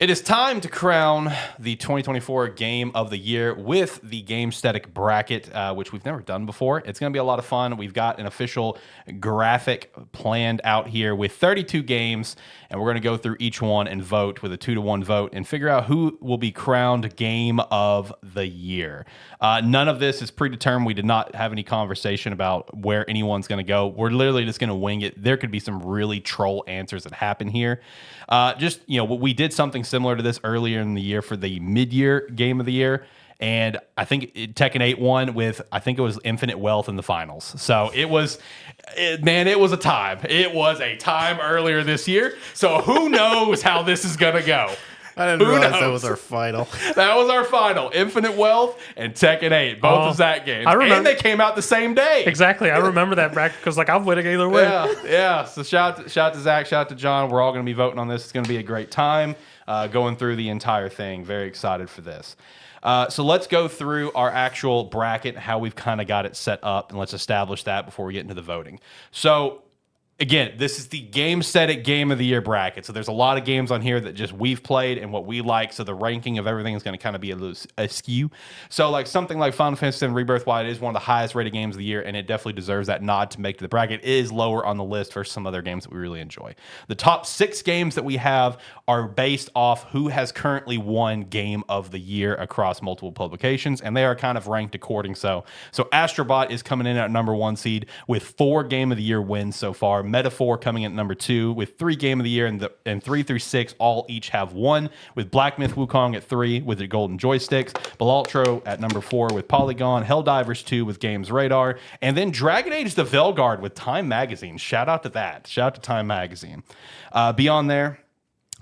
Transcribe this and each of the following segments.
It is time to crown the 2024 Game of the Year with the Gamestetic bracket, which we've never done before. It's going to be a lot of fun. We've got an official graphic planned out here with 32 games, and we're going to go through each one and vote with a 2-to-1 vote and figure out who will be crowned Game of the Year. None of this is predetermined. We did not have any conversation about where anyone's going to go. We're literally just going to wing it. There could be some really troll answers that happen here. We did something similar to this earlier in the year for the mid-year Game of the Year, and I think Tekken 8 won with, I think it was Infinite Wealth in the finals. So it was a time. It was a time earlier this year. So who knows how this is going to go? I didn't realize that was our final. That was our final. Infinite Wealth and Tekken 8. Both of that games. And they came out the same day. Exactly. I remember that bracket because I'm winning either way. Yeah. So shout out to Zach, shout out to John. We're all going to be voting on this. It's going to be a great time going through the entire thing. Very excited for this. So let's go through our actual bracket, how we've kind of got it set up, and let's establish that before we get into the voting. So again, this is the Gamestetic Game of the Year bracket. So there's a lot of games on here that just we've played and what we like. So the ranking of everything is going to kind of be askew. So like something like Final Fantasy VII Rebirth, while it is one of the highest rated games of the year, and it definitely deserves that nod to make to the bracket, is lower on the list versus some other games that we really enjoy. The top 6 games that we have are based off who has currently won Game of the Year across multiple publications, and they are kind of ranked according. So Astrobot is coming in at number 1 seed with 4 Game of the Year wins so far. Metaphor coming in at number 2 with 3 Game of the Year, and 3 through 6 all each have 1, with Black Myth Wukong at 3 with the golden joysticks, Balaltro at number 4 with Polygon, Helldivers 2 with Games Radar, and then Dragon Age the Veilguard with Time Magazine. Shout out to that. Shout out to Time Magazine. Beyond there,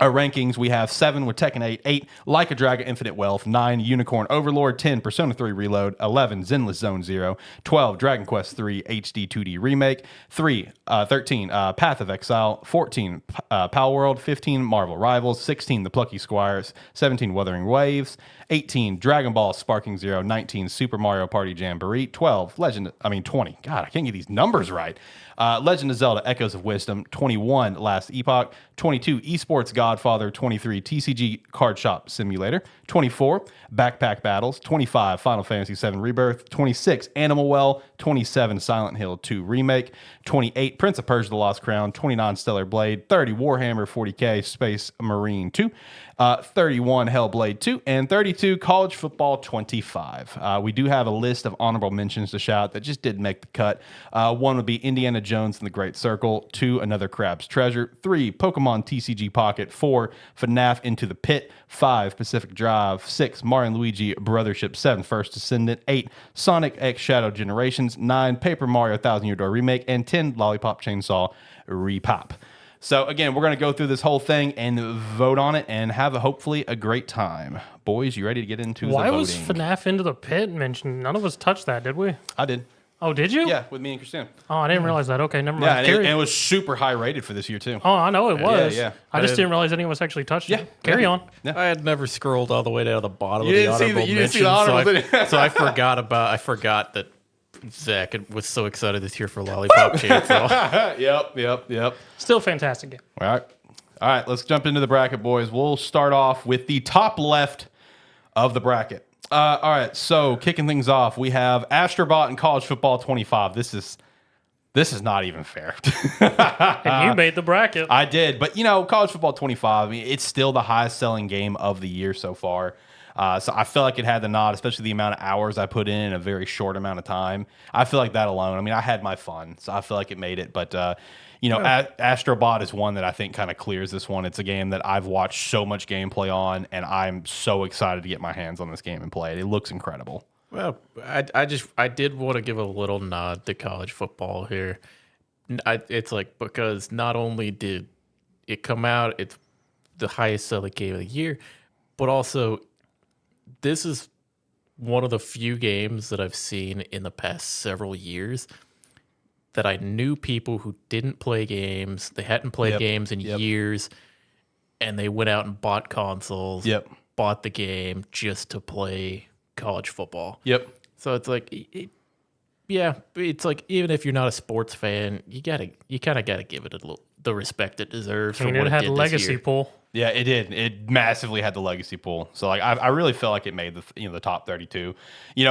our rankings, we have 7 with Tekken 8, 8 Like a Dragon Infinite Wealth, 9 Unicorn Overlord, 10 Persona 3 Reload, 11 Zenless Zone Zero, 12 Dragon Quest 3 HD 2D Remake, 13 Path of Exile, 14 Pal World, 15 Marvel Rivals, 16 The Plucky Squires, 17 Wuthering Waves, 18 Dragon Ball Sparking Zero, 19 Super Mario Party Jamboree, 20, God, I can't get these numbers right. Legend of Zelda Echoes of Wisdom, 21 Last Epoch, 22 Esports Godfather, 23 TCG Card Shop Simulator, 24 Backpack Battles, 25 Final Fantasy VII Rebirth, 26 Animal Well, 27 Silent Hill 2 Remake, 28 Prince of Persia: The Lost Crown, 29 Stellar Blade, 30 Warhammer 40K Space Marine 2, 31 Hellblade 2, and 32 College Football 25. We do have a list of honorable mentions to shout that just didn't make the cut. 1 would be Indiana Jones and the Great Circle, 2 Another Crab's Treasure, 3 Pokemon TCG Pocket, 4 FNAF Into the Pit, 5 Pacific Drive, 6 Mario and Luigi Brothership 7 First Descendant, 8 Sonic X Shadow Generations, 9 Paper Mario 1000 Year Door Remake, and 10 Lollipop Chainsaw Repop. So again, we're going to go through this whole thing and vote on it and have hopefully a great time. Boys, you ready to get into the voting? Why was FNAF Into the Pit mentioned? None of us touched that, did we? I did. Oh, did you? Yeah, with me and Christina. Oh, I didn't realize that. Okay, never mind. Yeah, and it was super high rated for this year, too. Oh, I know it was. Yeah. I just didn't realize any of us actually touched it. Carry on. Yeah. I had never scrolled all the way down to the bottom of the honorable mentions, so I forgot that Zach was so excited this year for Lollipop Chainsaw. Yep. Still fantastic game. All right, let's jump into the bracket, boys. We'll start off with the top left of the bracket. All right, so kicking things off, we have Astrobot and College Football 25. This is not even fair. And you made the bracket. I did, but College Football 25, I mean, it's still the highest selling game of the year so far. So I feel like it had the nod, especially the amount of hours I put in a very short amount of time. I feel like that alone. I mean, I had my fun, so I feel like it made it. But Astrobot is one that I think kind of clears this one. It's a game that I've watched so much gameplay on, and I'm so excited to get my hands on this game and play it. It looks incredible. Well, I did want to give a little nod to college football here. It's like, because not only did it come out, it's the highest selling game of the year, but also this is one of the few games that I've seen in the past several years that I knew people who didn't play games, they hadn't played games in years, and they went out and bought consoles, bought the game just to play college football. So it's like, it's like, even if you're not a sports fan, you kind of gotta give it the respect it deserves. I mean, it had legacy pull. Yeah, it did. It massively had the legacy pool. So like I really felt like it made the top 32.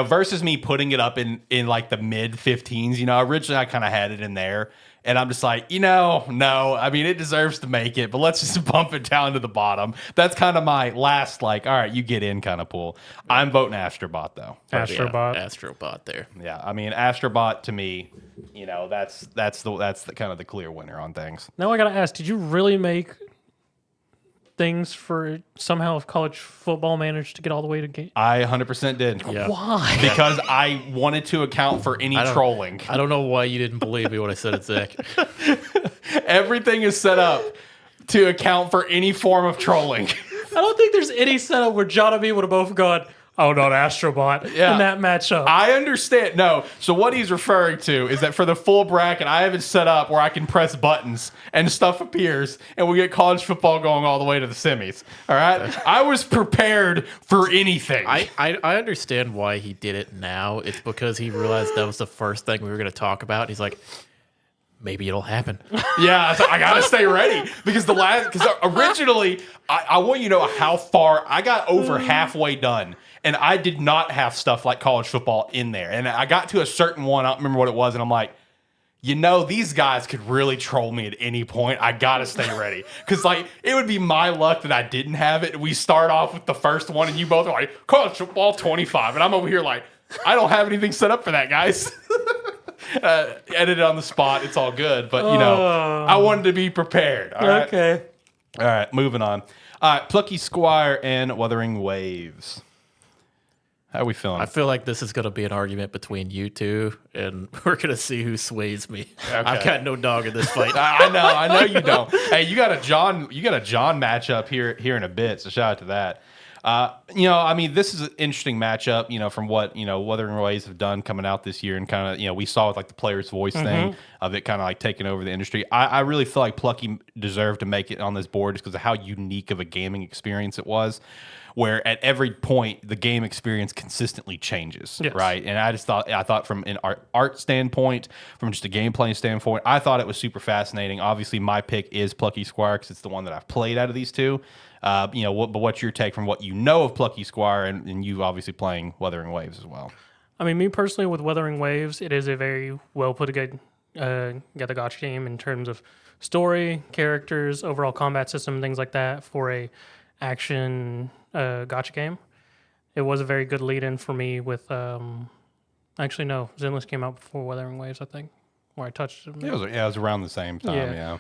Versus me putting it up in like the mid 15s. Originally I kind of had it in there, and I'm just like, no. I mean, it deserves to make it, but let's just bump it down to the bottom. That's kind of my last all right, you get in kind of pool. I'm voting Astrobot though. Astrobot. Yeah, Astrobot there. Yeah, I mean Astrobot to me, that's the kind of the clear winner on things. Now I gotta ask: did you really make things for somehow if college football managed to get all the way to game? I 100% did. Yeah. Why? Because I wanted to account for any trolling. I don't know why you didn't believe me when I said it, Zach. Everything is set up to account for any form of trolling. I don't think there's any setup where John and me would have both gone, "Oh, not Astrobot," in that matchup. I understand. No. So what he's referring to is that for the full bracket, I have it set up where I can press buttons and stuff appears, and we get college football going all the way to the semis. All right. I was prepared for anything. I understand why he did it now. It's because he realized that was the first thing we were going to talk about. He's like, maybe it'll happen. Yeah, so I gotta stay ready because originally I want you to know how far I got over halfway done, and I did not have stuff like college football in there, and I got to a certain one. I don't remember what it was, and I'm like, these guys could really troll me at any point. I gotta stay ready because it would be my luck that I didn't have it. We start off with the first one, and you both are like college football 25, and I'm over here like I don't have anything set up for that, guys. Edit it on the spot. It's all good. But, I wanted to be prepared. All right? Okay. All right. Moving on. All right. Plucky Squire and Wuthering Waves. How are we feeling? I feel like this is going to be an argument between you two, and we're going to see who sways me. Okay. I've got no dog in this fight. I know you don't. Hey, you got a John matchup here in a bit. So shout out to that. I mean, this is an interesting matchup, from what, Wuthering Waves have done coming out this year, and kind of, we saw with the player's voice thing of it kind of taking over the industry. I really feel like Plucky deserved to make it on this board just because of how unique of a gaming experience it was, where at every point the game experience consistently changes, yes. right? And I thought from an art standpoint, from just a gameplay standpoint, I thought it was super fascinating. Obviously, my pick is Plucky Squire because it's the one that I've played out of these two. But what's your take from what you know of Plucky Squire and you obviously playing Wuthering Waves as well? I mean, me personally with Wuthering Waves, it is a very well put together gotcha game in terms of story, characters, overall combat system, things like that for a action gotcha game. It was a very good lead-in for me with actually no, Zenless came out before Wuthering Waves, I think, where I touched it. It was around the same time, yeah.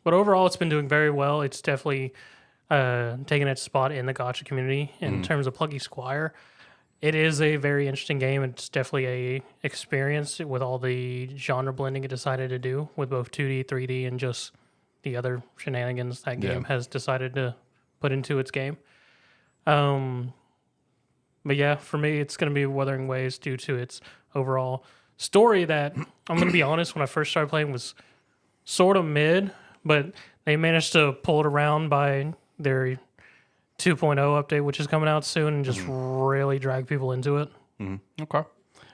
But overall, it's been doing very well. It's definitely taken its spot in the gotcha community in terms of Plucky Squire. It is a very interesting game. It's definitely a experience with all the genre blending it decided to do with both 2D, 3D, and just the other shenanigans that game has decided to put into its game. But yeah, for me, it's going to be Wuthering Waves due to its overall story that, I'm going to be honest, when I first started playing was sort of mid, but they managed to pull it around by their 2.0 update, which is coming out soon, and just really drag people into it. Okay. All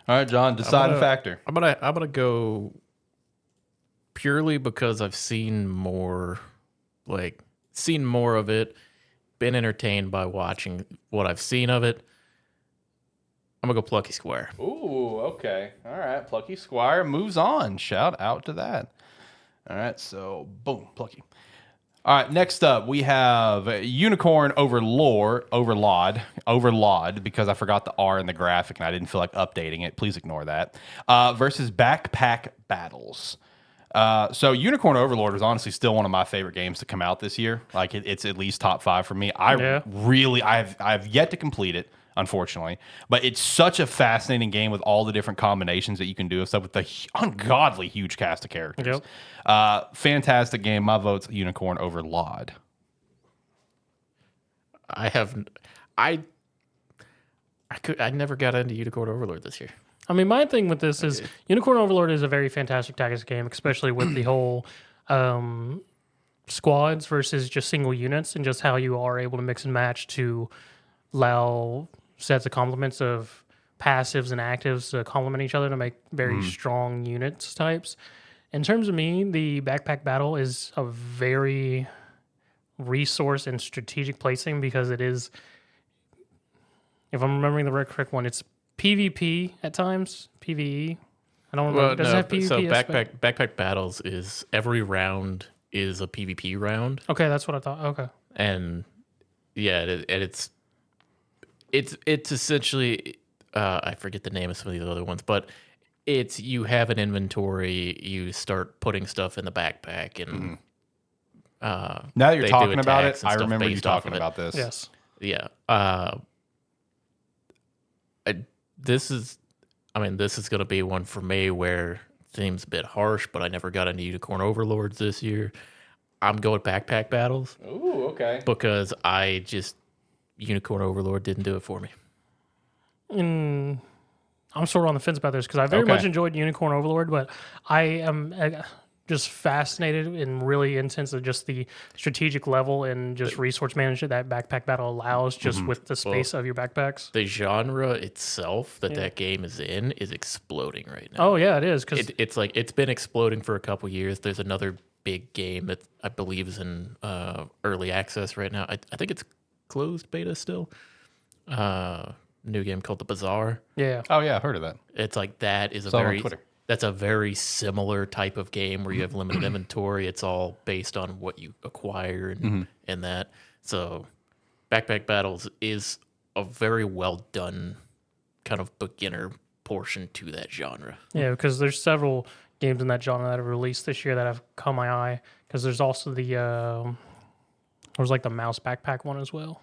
right, John, deciding factor. I'm gonna go purely because I've seen more of it, been entertained by watching what I've seen of it. I'm gonna go Plucky Squire. Ooh, okay. All right, Plucky Squire moves on. Shout out to that. All right, so boom, Plucky. All right, next up we have Unicorn Overlord, because I forgot the R in the graphic and I didn't feel like updating it. Please ignore that. Versus Backpack Battles. So Unicorn Overlord is honestly still one of my favorite games to come out this year. Like it's at least top 5 for me. I've yet to complete it, unfortunately, but it's such a fascinating game with all the different combinations that you can do with stuff with the ungodly huge cast of characters. Fantastic game. My vote's Unicorn Overlord. I never got into Unicorn Overlord this year. I mean, my thing with this is Unicorn Overlord is a very fantastic tactics game, especially with the whole squads versus just single units and just how you are able to mix and match to allow sets of complements of passives and actives to complement each other to make very strong units types. In terms of me, the Backpack Battle is a very resource and strategic placing because it is, if I'm remembering the correct one, it's PvP at times, PvE. I don't remember. Well, Does it have PvP? so aspect? backpack battles is every round is a PvP round, Okay, that's what I thought. Okay. and yeah, it's essentially I forget the name of some of these other ones, but it's you have an inventory, you start putting stuff in the backpack, and Now that you're they do talking about attacks it, and I stuff remember you based off talking of it. about this. Yes. Yeah. This is going to be one for me where it seems a bit harsh, but I never got into Unicorn Overlords this year. I'm going backpack battles Ooh, okay. because Unicorn Overlord didn't do it for me. I'm sort of on the fence about this because I very Okay. much enjoyed Unicorn Overlord, but I am just fascinated and really intense at just the strategic level and just resource management that backpack battle allows just with the space of your backpacks. The genre itself that game is in is exploding right now. Oh, yeah, it is. Because It's like it's been exploding for a couple years. There's another big game that I believe is in early access right now. I think it's closed beta still. New game called The Bazaar. yeah. Oh yeah, I've heard of that. It's like that is Saw it on Twitter. that's a very similar type of game where you have limited inventory. It's all based on what you acquire and that. So Backpack Battles is a very well done kind of beginner portion to that genre. Yeah, because there's several games in that genre that have released this year that have caught my eye. Because there's also there was like the mouse backpack one as well,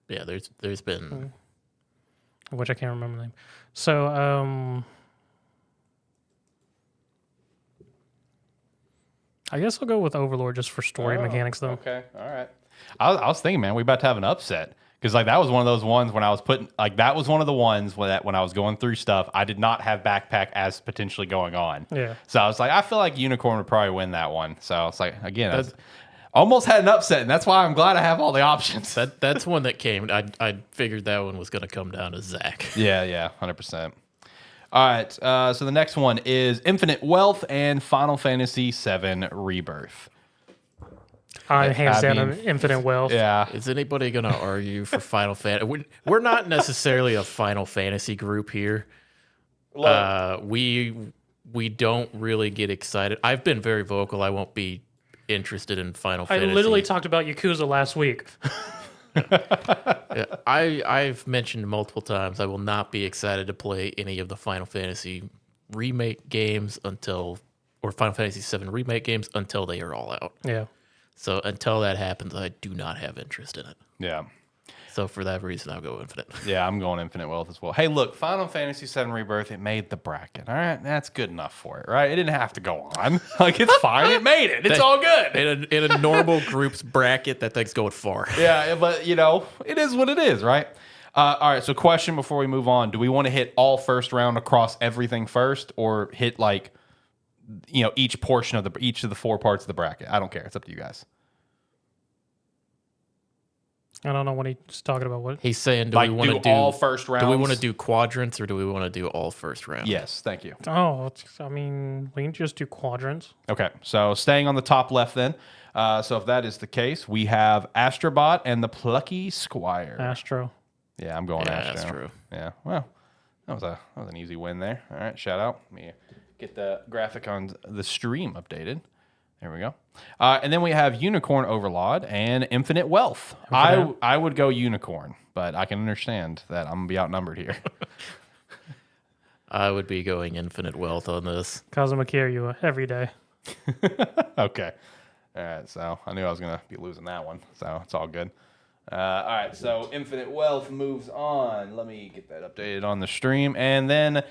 Yeah, there's been which I can't remember the name. So I guess I'll go with Overlord just for story mechanics though. Okay, all right. I was thinking, man, we about to have an upset because like that was one of those ones when I was putting like that was one of the ones when I was going through stuff. I did not have backpack as potentially going on. Yeah. So I was like, I feel like Unicorn would probably win that one. So it's like again, I almost had an upset, and that's why I'm glad I have all the options. that's one that came. I figured that one was going to come down to Zach. Yeah, 100%. All right, so the next one is Infinite Wealth and Final Fantasy VII Rebirth. I'm hands I down mean, on Infinite Wealth. Yeah, Is anybody going to argue for Final Fantasy? We're not necessarily a Final Fantasy group here. We don't really get excited. I've been very vocal. I won't be interested in Final I Fantasy. literally talked about Yakuza last week. Yeah, I've mentioned multiple times I will not be excited to play any of the Final Fantasy remake games or Final Fantasy VII remake games until they are all out. Yeah. So until that happens, I do not have interest in it. yeah. So for that reason, I'll go Infinite. Yeah, I'm going Infinite Wealth as well. Hey, look, Final Fantasy VII Rebirth, it made the bracket. All right, that's good enough for it, right? It didn't have to go on. Like, it's fine. It made it. It's all good. In a normal group's bracket, that thing's going far. Yeah, but, it is what it is, right? All right, so question before we move on. Do we want to hit all first round across everything first or hit, like, each portion of each of the four parts of the bracket? I don't care. It's up to you guys. I don't know what he's talking about. What? He's saying, Like, do we want to do all first rounds? Do we want to do quadrants or do we want to do all first round? Yes, thank you. Oh, we can just do quadrants. Okay, so staying on the top left then. So if that is the case, we have Astrobot and the Plucky Squire. Astro. Yeah, I'm going Yeah, Astro. that's true. Yeah, well, that was an easy win there. All right, shout out. Let me get the graphic on the stream updated. There we go. And then we have Unicorn Overlord and Infinite Wealth. I would go Unicorn, but I can understand that I'm going to be outnumbered here. I would be going Infinite Wealth on this. Kazuma Kiryu every day. Okay. All right, so I knew I was going to be losing that one, so it's all good. All right, so Infinite Wealth moves on. Let me get that updated on the stream. And then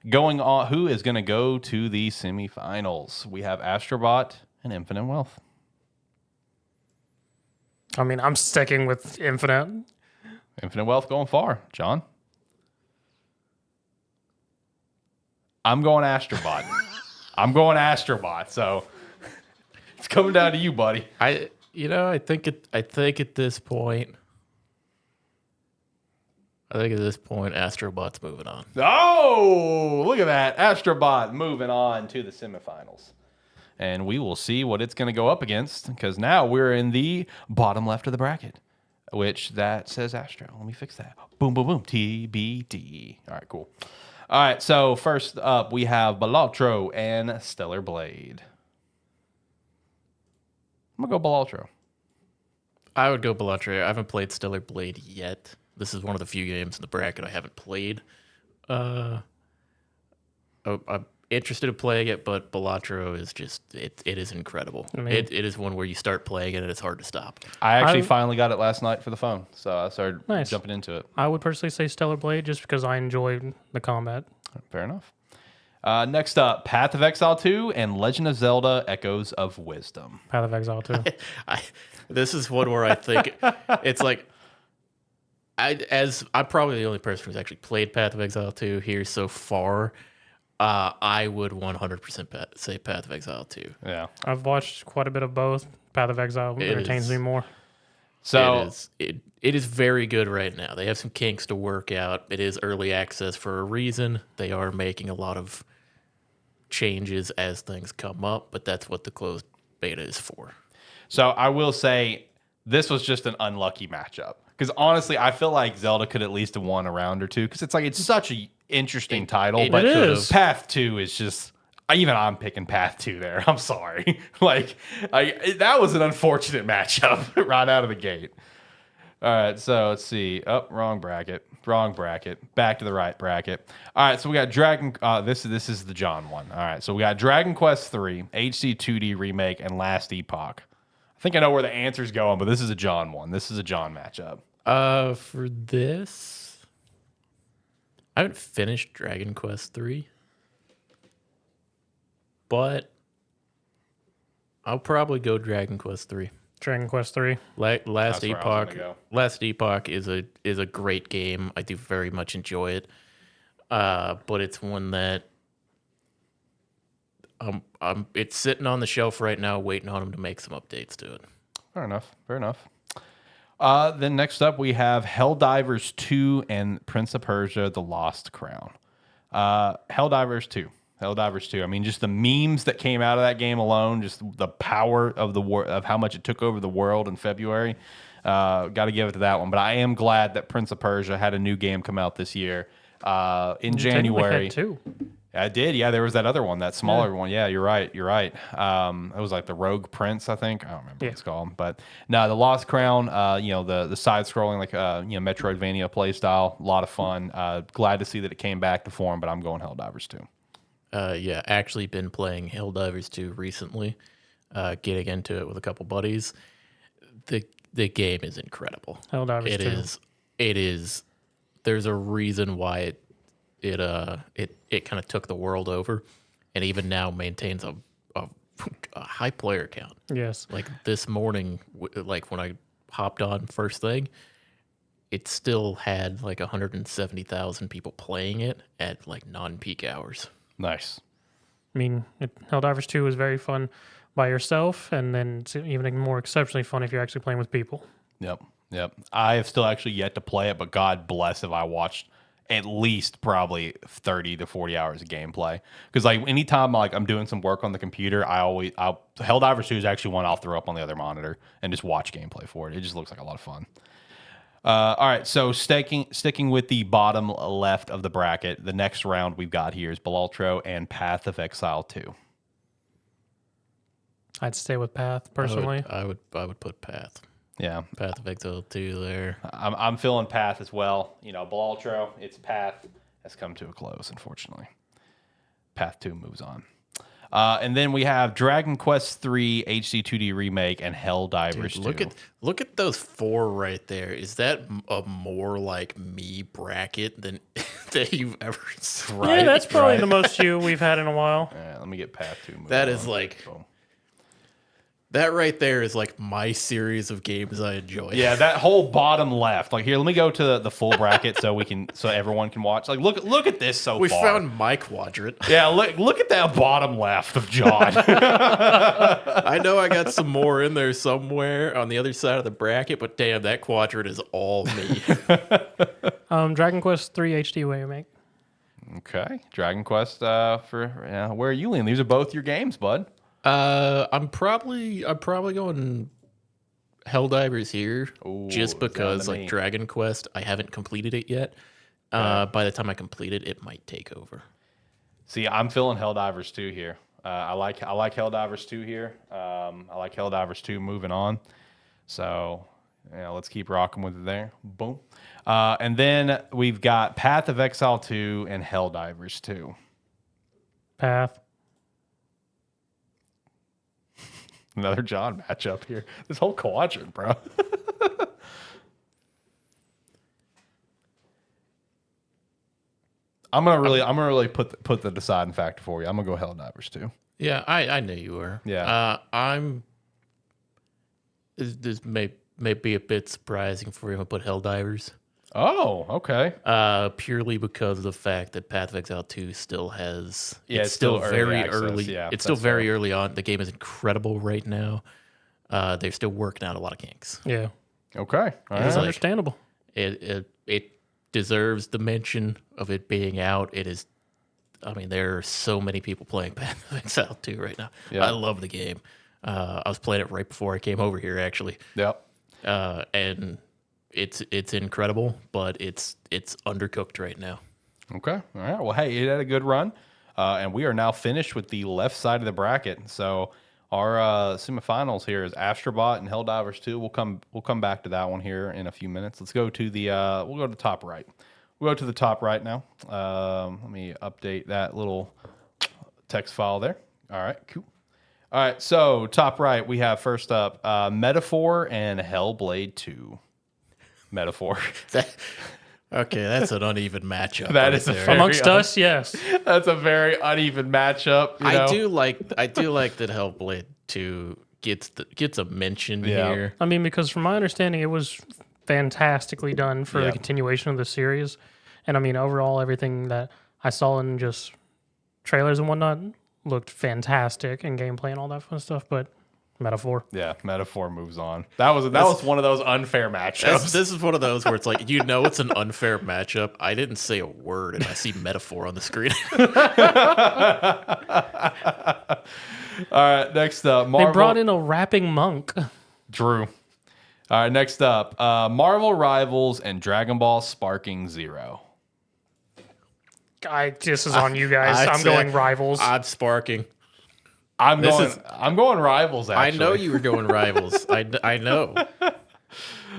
going on, who is going to go to the semifinals? We have Astrobot and Infinite Wealth. I mean, I'm sticking with Infinite. Infinite Wealth going far. John? I'm going Astrobot. I'm going Astrobot, so it's coming down to you, buddy. I think at this point, Astrobot's moving on. Oh, look at that. Astrobot moving on to the semifinals. and we will see what it's going to go up against, because now we're in the bottom left of the bracket, which that says Astro. Let me fix that. Boom, boom, boom. TBD. All right, cool. All right, so first up, we have Balatro and Stellar Blade. I'm going to go Balatro. I would go Bellatrix. I haven't played Stellar Blade yet. This is one of the few games in the bracket I haven't played. I'm interested in playing it, but Balatro is just, it is incredible. I mean- it is one where you start playing it and it's hard to stop. I actually I'm- finally got it last night for the phone, so I started Nice. jumping into it. I would personally say Stellar Blade just because I enjoyed the combat. Fair enough. Next up, Path of Exile 2 and Legend of Zelda Echoes of Wisdom. Path of Exile 2. This is one where I think it's like, I'm probably the only person who's actually played Path of Exile 2 here so far. I would 100% say Path of Exile 2. Yeah. I've watched quite a bit of both. Path of Exile entertains me more. So it is very good right now. They have some kinks to work out. It is early access for a reason. They are making a lot of changes as things come up, but that's what the closed beta is for. So I will say this was just an unlucky matchup, because honestly, I feel like Zelda could at least have won a round or two, because it's such an interesting title. But it is. Path 2 is just, even I'm picking Path 2 there. I'm sorry. That was an unfortunate matchup right out of the gate. All right, so let's see. Oh, wrong bracket. Back to the right bracket. All right, so we got Dragon. This is the John one. All right, so we got Dragon Quest 3, HD 2D remake, and Last Epoch. I think I know where the answer's going, but this is a John one. This is a John matchup. For this, I haven't finished Dragon Quest 3, but I'll probably go Dragon Quest 3. Dragon Quest 3. That's Last where I was Epoch. gonna go. Last Epoch is a great game. I do very much enjoy it. But it's one that it's sitting on the shelf right now, waiting on them to make some updates to it. Fair enough. Then next up, we have Helldivers 2 and Prince of Persia: The Lost Crown. Helldivers 2. I mean, just the memes that came out of that game alone, just the power of of how much it took over the world in February. Got to give it to that one. But I am glad that Prince of Persia had a new game come out this year in January. Had two. I did. Yeah, there was that other one, that smaller one. Yeah, you're right. It was like the Rogue Prince, I think. I don't remember what it's called. But no, the Lost Crown, the side-scrolling, like, Metroidvania play style. A lot of fun. Glad to see that it came back to form, but I'm going Helldivers 2. Actually been playing Helldivers 2 recently, getting into it with a couple buddies. The game is incredible. Helldivers 2. It is. There's a reason why it kind of took the world over, and even now maintains a high player count. Yes. Like this morning, like when I hopped on first thing, it still had like 170,000 people playing it at like non-peak hours. Nice. I mean, Helldivers 2 is very fun by yourself, and then it's even more exceptionally fun if you're actually playing with people. Yep. I have still actually yet to play it, but God bless if I watched at least probably 30 to 40 hours of gameplay. Because like anytime I'm doing some work on the computer, Helldivers 2 is actually one I'll throw up on the other monitor and just watch gameplay for it. It just looks like a lot of fun. All right, so sticking with the bottom left of the bracket, the next round we've got here is Balatro and Path of Exile 2. I'd stay with Path personally. I would put Path. Yeah, Path of Exile 2 there. I'm feeling Path as well. Balatro, its Path has come to a close, unfortunately. Path 2 moves on. And then we have Dragon Quest 3 HD 2D remake and Helldivers 2. Look at those four right there. Is that a more like me bracket than that you've ever seen? Right, Yeah, that's probably right. the most we've had in a while. Yeah, let me get Path 2 moving That on. is like Boom. that right there is like my series of games I enjoy. Yeah, that whole bottom left. Like here, let me go to the full bracket so everyone can watch. Like look at this so we far. found my quadrant. Yeah, look at that bottom left of John. I know I got some more in there somewhere on the other side of the bracket, but damn, that quadrant is all me. Dragon Quest 3 HD remake. Okay, Dragon Quest where are you leaning? These are both your games, bud. I'm probably going Helldivers here, Ooh, just because sound to like me. Dragon Quest, I haven't completed it yet. By the time I complete it, it might take over. See, I'm feeling Helldivers 2 here. I like Helldivers 2 here. I like Helldivers 2 moving on. So, let's keep rocking with it there. Boom. And then we've got Path of Exile 2 and Helldivers 2. Path. Another John matchup here. This whole quadrant, bro. I'm gonna really put the deciding factor for you. I'm gonna go Helldivers 2. Yeah, I knew you were. Yeah. This may be a bit surprising for you to put Helldivers. Oh, okay. Purely because of the fact that Path of Exile 2 still has. Yeah, it's still early very access. early. Yeah, it's still that's very fair. early on. The game is incredible right now. They're still working out a lot of kinks. Yeah. Okay. All It's right. like- understandable. It deserves the mention of it being out. It is. I mean, there are so many people playing Path of Exile 2 right now. Yeah. I love the game. I was playing it right before I came over here, actually. Yep. And it's incredible, but it's undercooked right now. Okay. All right. Well, hey, it had a good run, and we are now finished with the left side of the bracket. So our semifinals here is Astrobot and Helldivers 2. We'll come back to that one here in a few minutes. Let's go to the we'll go to the top right. We'll go to the top right now. Let me update that little text file there. All right. Cool. All right. So top right, we have first up Metaphor and Hellblade 2. Metaphor. Okay, that's an uneven matchup. That right is a there. fair- Amongst un- us, yes. That's a very uneven matchup. You know? I do like that Hellblade 2 gets a mention Yeah. here. I mean, because from my understanding, it was fantastically done for Yeah. the continuation of the series. And I mean, overall, everything that I saw in just trailers and whatnot looked fantastic and gameplay and all that fun stuff. But Metaphor. Yeah, Metaphor moves on. That was one of those unfair matchups. This is one of those where it's like, it's an unfair matchup. I didn't say a word, and I see Metaphor on the screen. All right, next up, Marvel. They brought in a rapping monk. Drew. All right, next up, Marvel Rivals and Dragon Ball Sparking Zero. This is on you guys. I'm going Rivals. I'm sparking. I'm This going. is- I'm going Rivals. Actually, I know you were going Rivals. I know.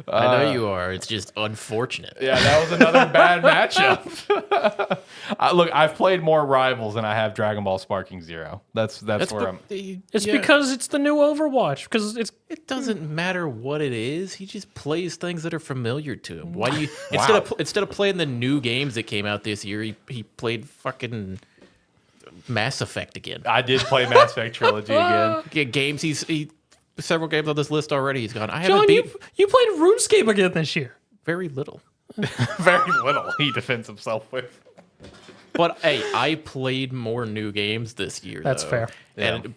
I know you are. It's just unfortunate. Yeah, that was another bad matchup. Look, I've played more Rivals than I have Dragon Ball Sparking Zero. That's where I'm. It's because it's the new Overwatch. Because it doesn't matter what it is. He just plays things that are familiar to him. Why do you Wow. instead of playing the new games that came out this year, he played fucking Mass Effect again. I did play Mass Effect Trilogy again. Yeah, games he several games on this list already. He's gone. I haven't John, beat you played RuneScape again this year. very little. Very little he defends himself with. But hey, I played more new games this year. That's though. fair.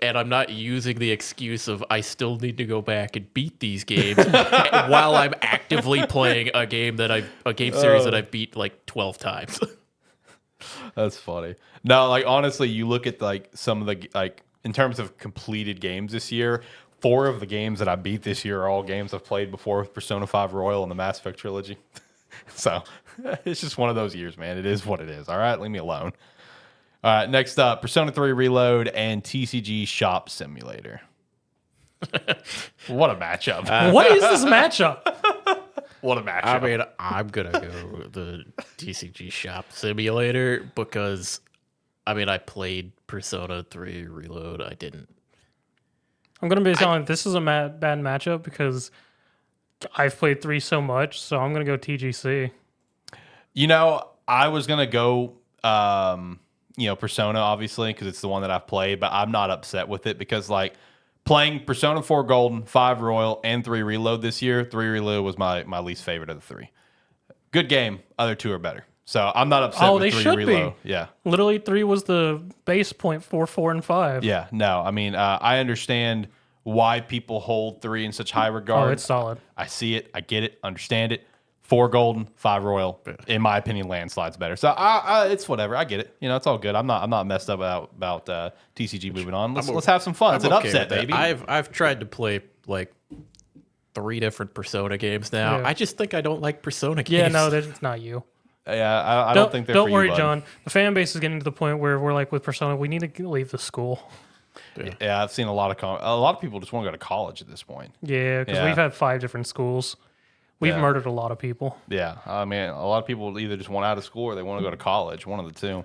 And I'm not using the excuse of I still need to go back and beat these games while I'm actively playing a game series that I've beat like 12 times. That's funny. No, like honestly, you look at like some of the like in terms of completed games this year. 4 of the games that I beat this year are all games I've played before with Persona 5 Royal and the Mass Effect Trilogy. So it's just one of those years, man. It is what it is. All right, leave me alone. All right, next up, Persona 3 Reload and TCG Shop Simulator. What a matchup. What is this matchup? What a matchup. I mean, I'm going to go with the TCG Shop Simulator because, I mean, I played Persona 3 Reload. I didn't. I'm going to be telling this is a bad matchup because I've played 3 so much, so I'm going to go TGC. You know, I was going to go, Persona, obviously, because it's the one that I've played, but I'm not upset with it because, like, playing Persona 4 Golden, 5 Royal, and 3 Reload this year, 3 Reload was my least favorite of the 3. Good game. Other 2 are better. So I'm not upset with they 3 should Reload. be. Yeah. Literally, 3 was the base point for 4 and 5. Yeah. No, I mean, I understand why people hold 3 in such high regard. Oh, it's solid. I see it. I get it. Understand it. 4 golden, 5 royal. In my opinion, landslide's better. So it's whatever. I get it. It's all good. I'm not messed up about TCG moving on. Let's have some fun. It's an upset, baby. I've tried to play like 3 different Persona games now. Yeah. I just think I don't like Persona games. Yeah, no, it's not you. Yeah, I don't think they're Don't for worry, you, bud. John. The fan base is getting to the point where we're like with Persona, we need to leave the school. Yeah, I've seen a lot of people just want to go to college at this point. Yeah, because Yeah. we've had 5 different schools. We've Yeah. murdered a lot of people. Yeah, I mean, a lot of people either just want out of school or they want to go to college, one of the two.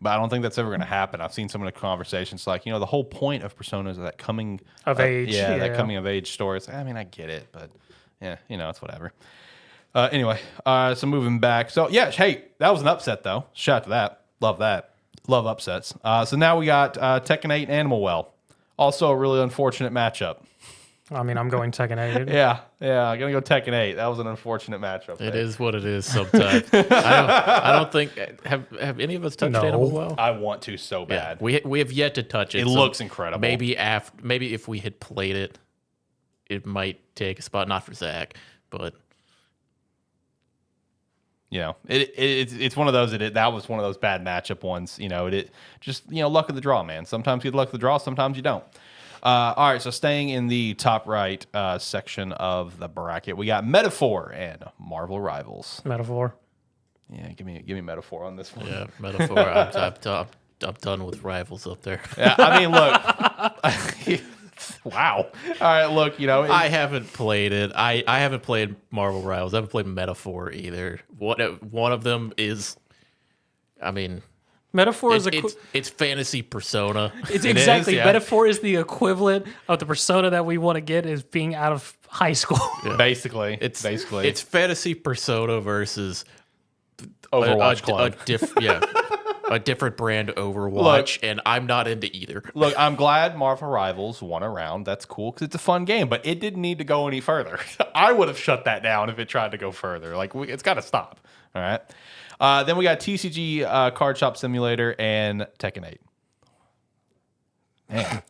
But I don't think that's ever going to happen. I've seen some of the conversations like, the whole point of Persona is that coming Of age, that yeah. coming of age story. It's, I mean, I get it, but yeah, it's whatever. Anyway, so moving back. So yeah, hey, that was an upset though. Shout out to that. Love that. Love upsets. So now we got Tekken 8 and Animal Well. Also a really unfortunate matchup. I mean, I'm going Tekken 8. Yeah, I'm gonna go Tekken 8. That was an unfortunate matchup. It there. is what it is sometimes. I don't think have any of us touched No. Animal Well? I want to so Yeah, bad. we have yet to touch it. It looks incredible. Maybe if we had played it, it might take a spot. Not for Zach, but it's one of those that was one of those bad matchup ones. It just luck of the draw, man. Sometimes you get luck of the draw, sometimes you don't. All right, so staying in the top right section of the bracket, we got Metaphor and Marvel Rivals. Metaphor. Yeah, give me Metaphor on this one. yeah, Metaphor. I'm done with Rivals up there. Yeah, I mean, look. Wow. All right, look, I haven't played it. I haven't played Marvel Rivals. I haven't played Metaphor either. One of them is, I mean, Metaphor is it's fantasy Persona. It's It exactly. is, yeah. Metaphor is the equivalent of the Persona that we want to get as being out of high school. Basically, It's fantasy Persona versus Overwatch Club. a different brand Overwatch, and I'm not into either. Look, I'm glad Marvel Rivals won a round. That's cool because it's a fun game, but it didn't need to go any further. I would have shut that down if it tried to go further. Like, it's got to stop. All right. Then we got TCG Card Shop Simulator and Tekken 8. Man,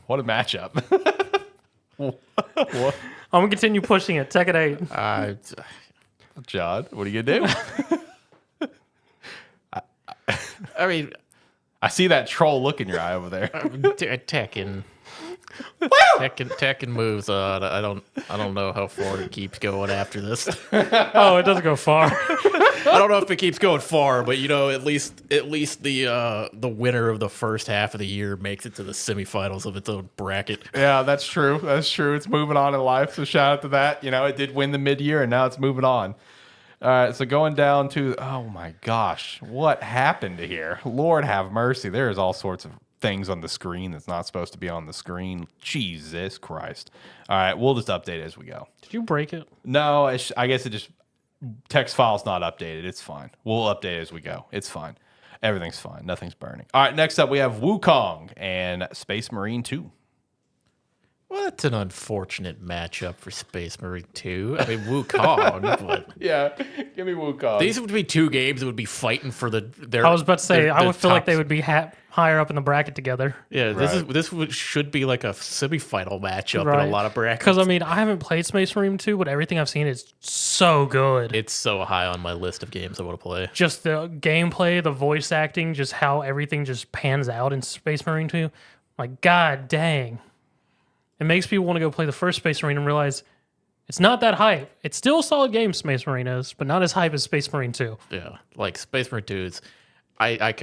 what a matchup. What? I'm gonna continue pushing it. Tekken 8. John, what are you going to do? I mean, I see that troll look in your eye over there. Tekken moves on. I don't know how far it keeps going after this. Oh, it doesn't go far. I don't know if it keeps going far, but at least the winner of the first half of the year makes it to the semifinals of its own bracket. Yeah, that's true. That's true. It's moving on in life. So shout out to that. It did win the mid-year, and now it's moving on. All right, so going down to, oh my gosh, what happened here? Lord have mercy. There's all sorts of things on the screen that's not supposed to be on the screen. Jesus Christ. All right, we'll just update it as we go. Did you break it? No, I guess it just, text file's not updated. It's fine. We'll update it as we go. It's fine. Everything's fine. Nothing's burning. All right, next up we have Wukong and Space Marine 2. Well, that's an unfortunate matchup for Space Marine 2. I mean, Wukong, but Yeah, give me Wukong. these would be 2 games that would be fighting for their. I was about to say, I would feel like tops. they would be higher up in the bracket together. Yeah, Right. should be like a semifinal matchup in Right. a lot of brackets. Because, I mean, I haven't played Space Marine 2, but everything I've seen is so good. It's so high on my list of games I want to play. Just the gameplay, the voice acting, just how everything just pans out in Space Marine 2. Like, god dang. It makes people want to go play the first Space Marine and realize it's not that hype. It's still a solid game, Space Marine is, but not as hype as Space Marine 2. Yeah, like Space Marine 2 is. I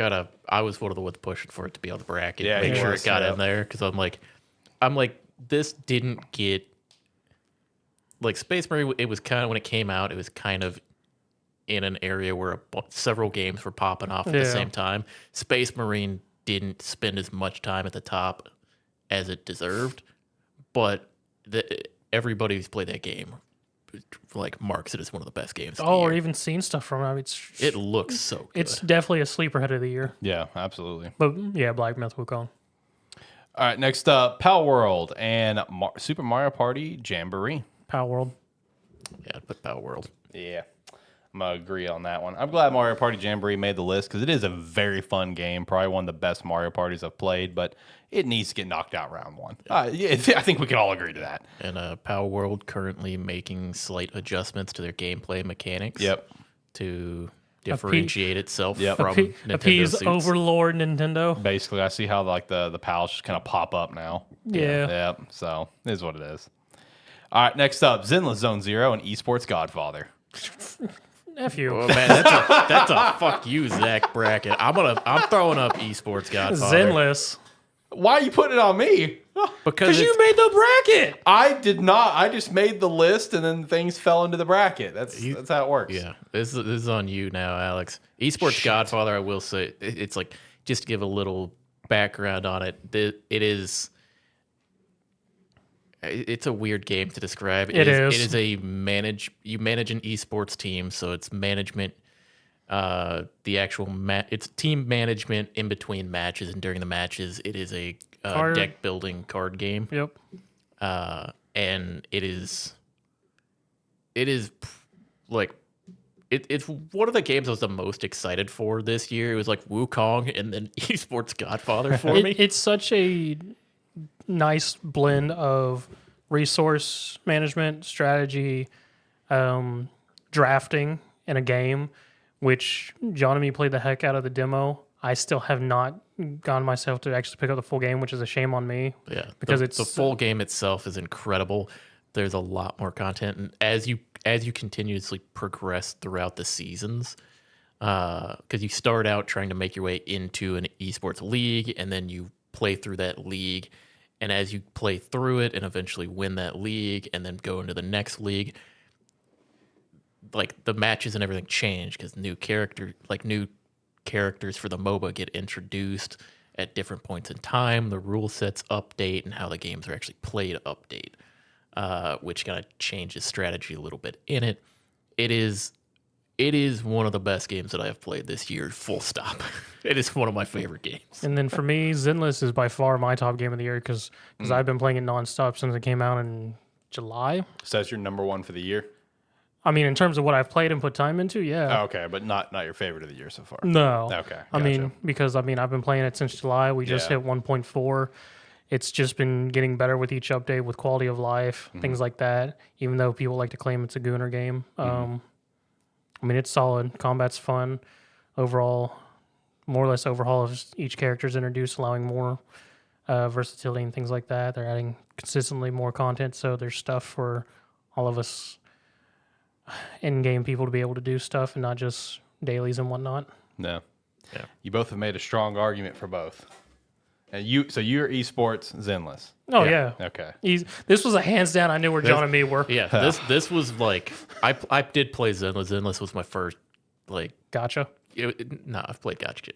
was one of the ones pushing for it to be on the bracket. Yeah, Make you sure was, it got yeah. in there because I'm like, this didn't get like Space Marine. It was kind of when it came out, it was kind of in an area where several games were popping off at the Yeah. same time. Space Marine didn't spend as much time at the top as it deserved, but everybody who's played that game like marks it as one of the best games. Of the Or year. even seen stuff from it. It looks so good. It's definitely a sleeper head of the year. Yeah, absolutely. But yeah, Black Myth Wukong. All right, next up, Pal World and Super Mario Party Jamboree. Power World. Yeah, but Battle World. Yeah. I'm gonna agree on that one. I'm glad Mario Party Jamboree made the list because it is a very fun game. Probably one of the best Mario Parties I've played, but it needs to get knocked out round one. Yeah, I think we can all agree to that. And Power World currently making slight adjustments to their gameplay mechanics. Yep. To differentiate itself from Nintendo appease suits. Overlord Nintendo. Basically, I see how like the pals just kind of pop up now. Yeah. Yep. So it is what it is. All right. Next up, Zenless Zone Zero and Esports Godfather. F you. Oh man, that's a fuck you, Zach bracket. I'm throwing up Esports Godfather. Zenless. Why are you putting it on me? Because You made the bracket. I did not. I just made the list and then things fell into the bracket. That's how it works. yeah, this is on you now, Alex. Esports Godfather, I will say, it's like just to give a little background on it. It's a weird game to describe. It is. It is you manage an esports team, so it's management. The actual it's team management in between matches and during the matches. It is a deck building card game. Yep. And it's like it's one of the games I was the most excited for this year. It was like Wukong and then Esports Godfather for me. It's such a nice blend of resource management, strategy, drafting in a game, which John and me played the heck out of the demo. I still have not gone myself to actually pick up the full game, which is a shame on me. Yeah, because the full game itself is incredible. There's a lot more content, and as you continuously progress throughout the seasons, because you start out trying to make your way into an esports league, and then you play through that league, and as you play through it and eventually win that league, and then go into the next league, like the matches and everything change because new characters for the MOBA get introduced at different points in time. The rule sets update and how the games are actually played update, which kind of changes strategy a little bit in it. It is one of the best games that I have played this year, full stop. It is one of my favorite games. And then for me, Zenless is by far my top game of the year because I've been playing it nonstop since it came out in July. So that's your number one for the year? I mean, in terms of what I've played and put time into, yeah. Oh, okay, but not your favorite of the year so far. No. Okay. I mean, gotcha. because I've been playing it since July. We just hit 1.4. It's just been getting better with each update, with quality of life, things like that. Even though people like to claim it's a gooner game, I mean, it's solid. Combat's fun. Overall, more or less overhaul of each character's introduced, allowing more versatility and things like that. They're adding consistently more content, so there's stuff for all of us in-game people to be able to do stuff and not just dailies and whatnot. No. Yeah. You both have made a strong argument for both. And you're esports Zenless. Oh yeah. Okay. This was a hands down. I knew where John and me were. Yeah, this was like I did play Zenless. Zenless was my first Gotcha. I've played gotcha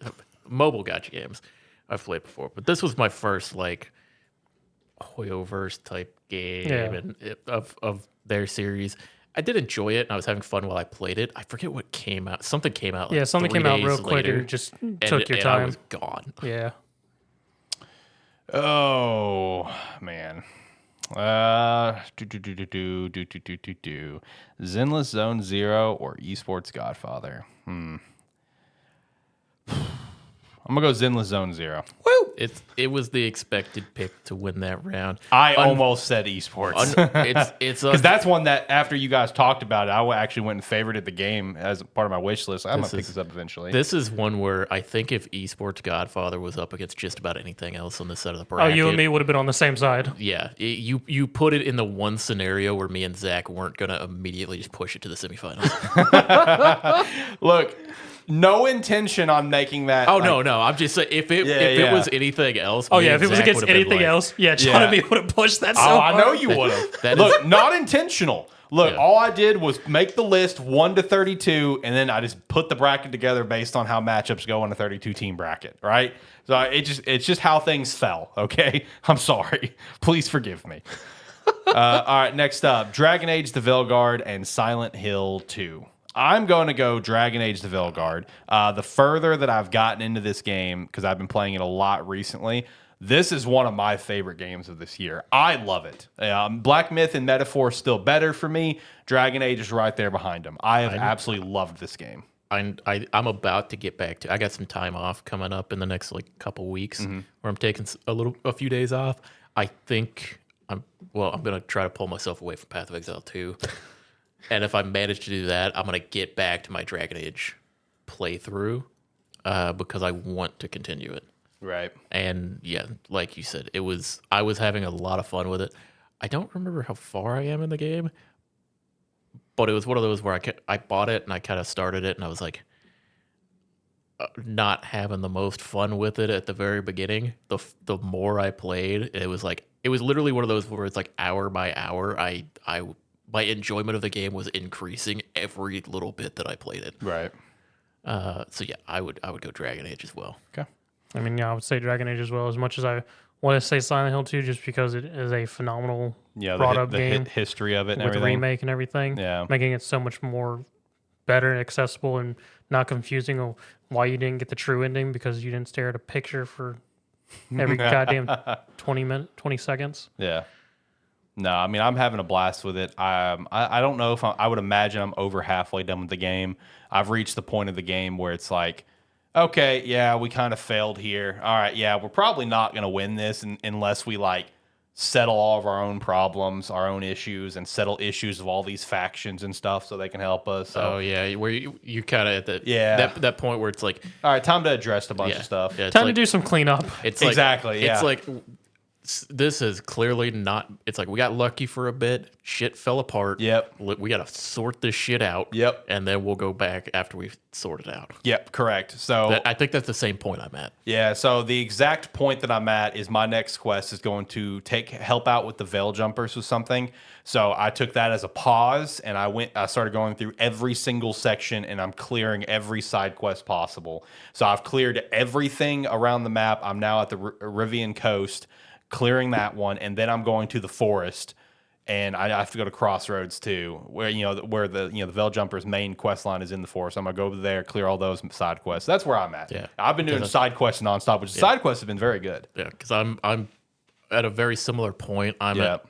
mobile gotcha games. I've played before, but this was my first like Hoyoverse type game and of their series. I did enjoy it, and I was having fun while I played it. I forget what came out. Something came out. Like something 3 came out days real quick later, and just took your and time. I was gone. Yeah. Oh man. Zenless Zone Zero or Esports Godfather? I'm gonna go Zenless Zone Zero. Woo! It was the expected pick to win that round. I almost said esports. It's because that's one that after you guys talked about it, I actually went and favorited the game as part of my wish list. I'm gonna pick this up eventually. This is one where I think if Esports Godfather was up against just about anything else on this side of the bracket, You and me would have been on the same side. Yeah, you put it in the one scenario where me and Zach weren't gonna immediately just push it to the semifinals. Look. No intention on making that. Oh, no. I'm just saying, if it was anything else. Oh, yeah. If it was against anything else, John and me would have pushed that so hard. I know you would have. Look, not intentional. Look, all I did was make the list 1 to 32, and then I just put the bracket together based on how matchups go in a 32-team bracket, right? So it's just how things fell, okay? I'm sorry. Please forgive me. All right, next up, Dragon Age the Veilguard and Silent Hill 2. I'm going to go Dragon Age the Veilguard. The further that I've gotten into this game, because I've been playing it a lot recently, This is one of my favorite games of this year. I love it. Black Myth and Metaphor is still better for me. Dragon Age is right there behind them. I have absolutely loved this game. I'm about to get back to. I got some time off coming up in the next like couple weeks where I'm taking a few days off. I think I'm gonna try to pull myself away from Path of Exile 2, and if I manage to do that, I'm gonna get back to my Dragon Age playthrough because I want to continue it. Right. And yeah, like you said, I was having a lot of fun with it. I don't remember how far I am in the game, but it was one of those where I bought it and I kind of started it and I was like not having the most fun with it at the very beginning. The more I played, it was literally one of those where it's like hour by hour. My enjoyment of the game was increasing every little bit that I played it. Right. So yeah, I would go Dragon Age as well. Okay. I mean, yeah, I would say Dragon Age as well, as much as I want to say Silent Hill 2, just because it is a phenomenal brought up game. History of it and with everything. the remake and everything. Yeah. Making it so much more better and accessible and not confusing of why you didn't get the true ending because you didn't stare at a picture for every goddamn 20 seconds. Yeah. No, I mean, I'm having a blast with it. I don't know if I would imagine I'm over halfway done with the game. I've reached the point of the game where it's like, okay, yeah, we kind of failed here. All right, yeah, we're probably not going to win this unless we like settle all of our own problems, our own issues, and settle issues of all these factions and stuff so they can help us. So, Oh yeah, where you kind of at that point where it's like, all right, time to address a bunch of stuff. Yeah, it's Time like, to do some cleanup. It's like, Exactly, yeah. It's like this is clearly not. It's like we got lucky for a bit. Shit fell apart. Yep. We got to sort this shit out. Yep. And then we'll go back after we've sorted it out. Yep, correct. So I think that's the same point I'm at. yeah, so the exact point that I'm at is my next quest is going to help out with the Veil Jumpers with something. So I took that as a pause and I started going through every single section and I'm clearing every side quest possible. So I've cleared everything around the map. I'm now at the Rivian coast, clearing that one, and then I'm going to the forest. And I have to go to Crossroads too, where the Veil Jumpers main quest line is in the forest. I'm gonna go over there, clear all those side quests. That's where I'm at. Yeah. I've been doing side quests nonstop, which side quests have been very good. Yeah, because I'm at a very similar point. I'm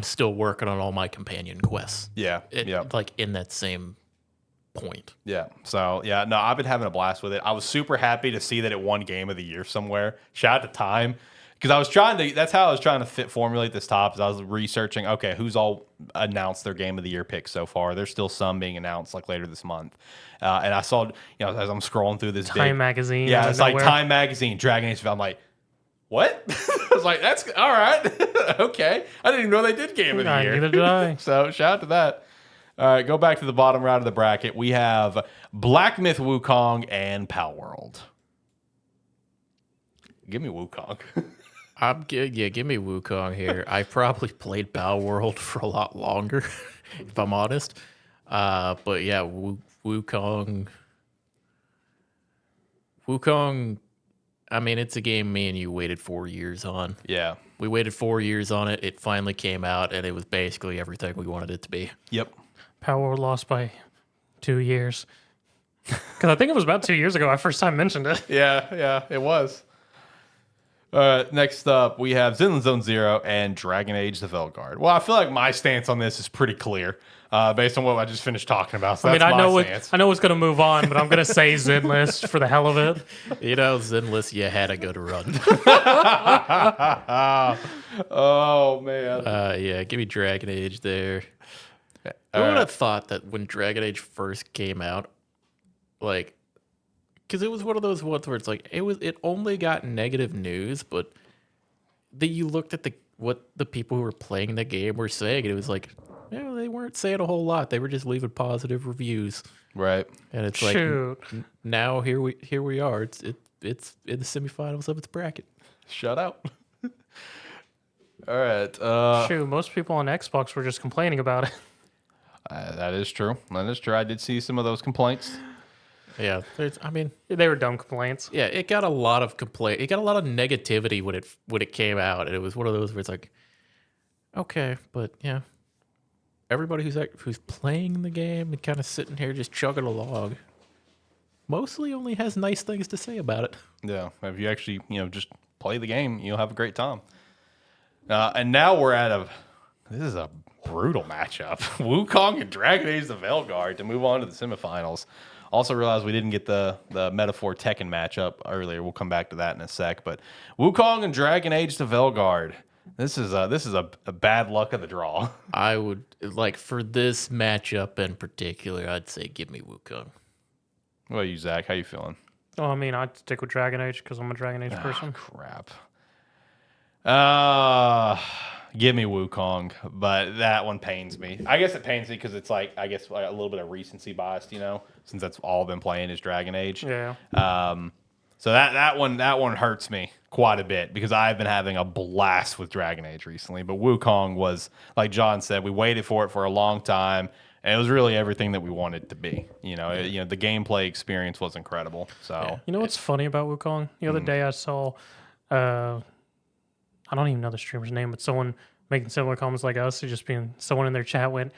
still working on all my companion quests. Yeah, Like in that same point. yeah. So yeah, no, I've been having a blast with it. I was super happy to see that it won Game of the Year somewhere. Shout out to Time. Because I was trying to, that's how I was trying to formulate this top. Is I was researching, okay, who's all announced their Game of the Year picks so far. There's still some being announced like later this month. And I saw, as I'm scrolling through this Time magazine. yeah, it's like Time Magazine, Dragon Age. I'm like, what? I was like, that's all right. Okay. I didn't even know they did Game of the Year. Neither did I. So shout out to that. All right, go back to the bottom round of the bracket. We have Black Myth Wukong and Pal World. Give me Wukong. Give me Wukong here. I probably played Bow World for a lot longer, if I'm honest. But yeah, Wukong. I mean, it's a game me and you waited 4 years on. Yeah. We waited 4 years on it. It finally came out, and it was basically everything we wanted it to be. Yep. Power lost by 2 years. Because I think it was about 2 years ago I first time mentioned it. Yeah, it was. Next up, we have Zinland Zone Zero and Dragon Age: The Veilguard. Well, I feel like my stance on this is pretty clear, based on what I just finished talking about. So I that's my know stance. I know it's going to move on, but I'm going to say Zenless for the hell of it. Zenless, you had a good run. Oh man. Yeah, give me Dragon Age there. Who would have thought that when Dragon Age first came out, like, because it was one of those ones where it's like it only got negative news, but then you looked at what the people who were playing the game were saying, and it was like, they weren't saying a whole lot. They were just leaving positive reviews. Right. And it's Shoot. like now here we are. It's in the semifinals of its bracket. Shut out. All right. Shoot, most people on Xbox were just complaining about it. That is true. I did see some of those complaints. Yeah, They were dumb complaints. yeah, it got a lot of complaint. It got a lot of negativity when it came out, and it was one of those where it's like, okay, but yeah, everybody who's playing the game and kind of sitting here just chugging along, mostly only has nice things to say about it. Yeah. If you actually, just play the game. You'll have a great time. And now we're this is a brutal matchup. Wukong and Dragon Age the Veilguard to move on to the semifinals. Also realized we didn't get the Metaphor Tekken matchup earlier. We'll come back to that in a sec. But Wukong and Dragon Age the Veilguard. This is a bad luck of the draw. I would like for this matchup in particular, I'd say give me Wukong. What about you, Zach? How you feeling? Oh, I mean, I'd stick with Dragon Age because I'm a Dragon Age person. Crap. Give me Wukong, but that one pains me. I guess it pains me because it's like, a little bit of recency bias, since that's all I've been playing is Dragon Age. Yeah. So that one hurts me quite a bit because I've been having a blast with Dragon Age recently. But Wukong was, like John said, we waited for it for a long time, and it was really everything that we wanted it to be. The gameplay experience was incredible. So You know what's funny about Wukong? The other day I saw, I don't even know the streamer's name, but someone making similar comments like us, someone in their chat went,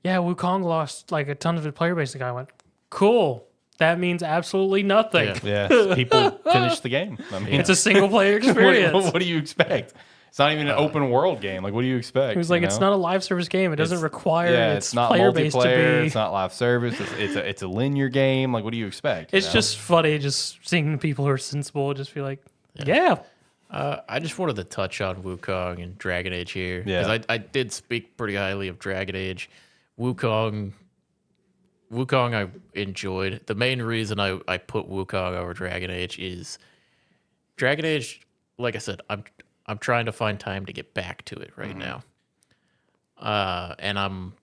yeah, Wukong lost like a ton of his player base. The guy went, cool. That means absolutely nothing. Yeah, people finished the game. I mean, it's a single player experience. What do you expect? It's not even an open world game. Like, what do you expect? He was like, it's not a live service game. It doesn't require its not player base to multiplayer. be. It's not live service. It's a linear game. Like, what do you expect? It's just funny just seeing people who are sensible just be like, yeah. I just wanted to touch on Wukong and Dragon Age here because I did speak pretty highly of Dragon Age. Wukong I enjoyed. The main reason I put Wukong over Dragon Age is Dragon Age, like I said, I'm trying to find time to get back to it right now. And I'm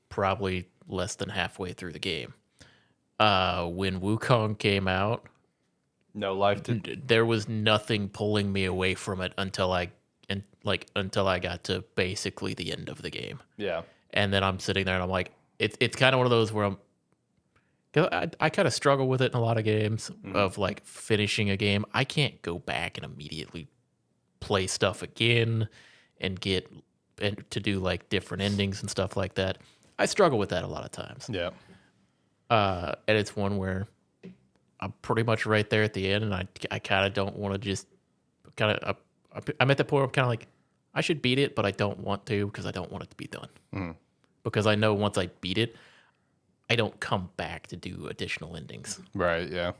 probably less than halfway through the game. When Wukong came out, no life there was nothing pulling me away from it until I got to basically the end of the game. Yeah. And then I'm sitting there and I'm like, it's kind of one of those where I kind of struggle with it in a lot of games of like finishing a game. I can't go back and immediately play stuff again and to do like different endings and stuff like that. I struggle with that a lot of times. Yeah. And it's one where I'm pretty much right there at the end, and I kind of don't want to just I'm at the point where I'm kind of like, I should beat it, but I don't want to because I don't want it to be done. Because I know once I beat it, I don't come back to do additional endings. Right, yeah.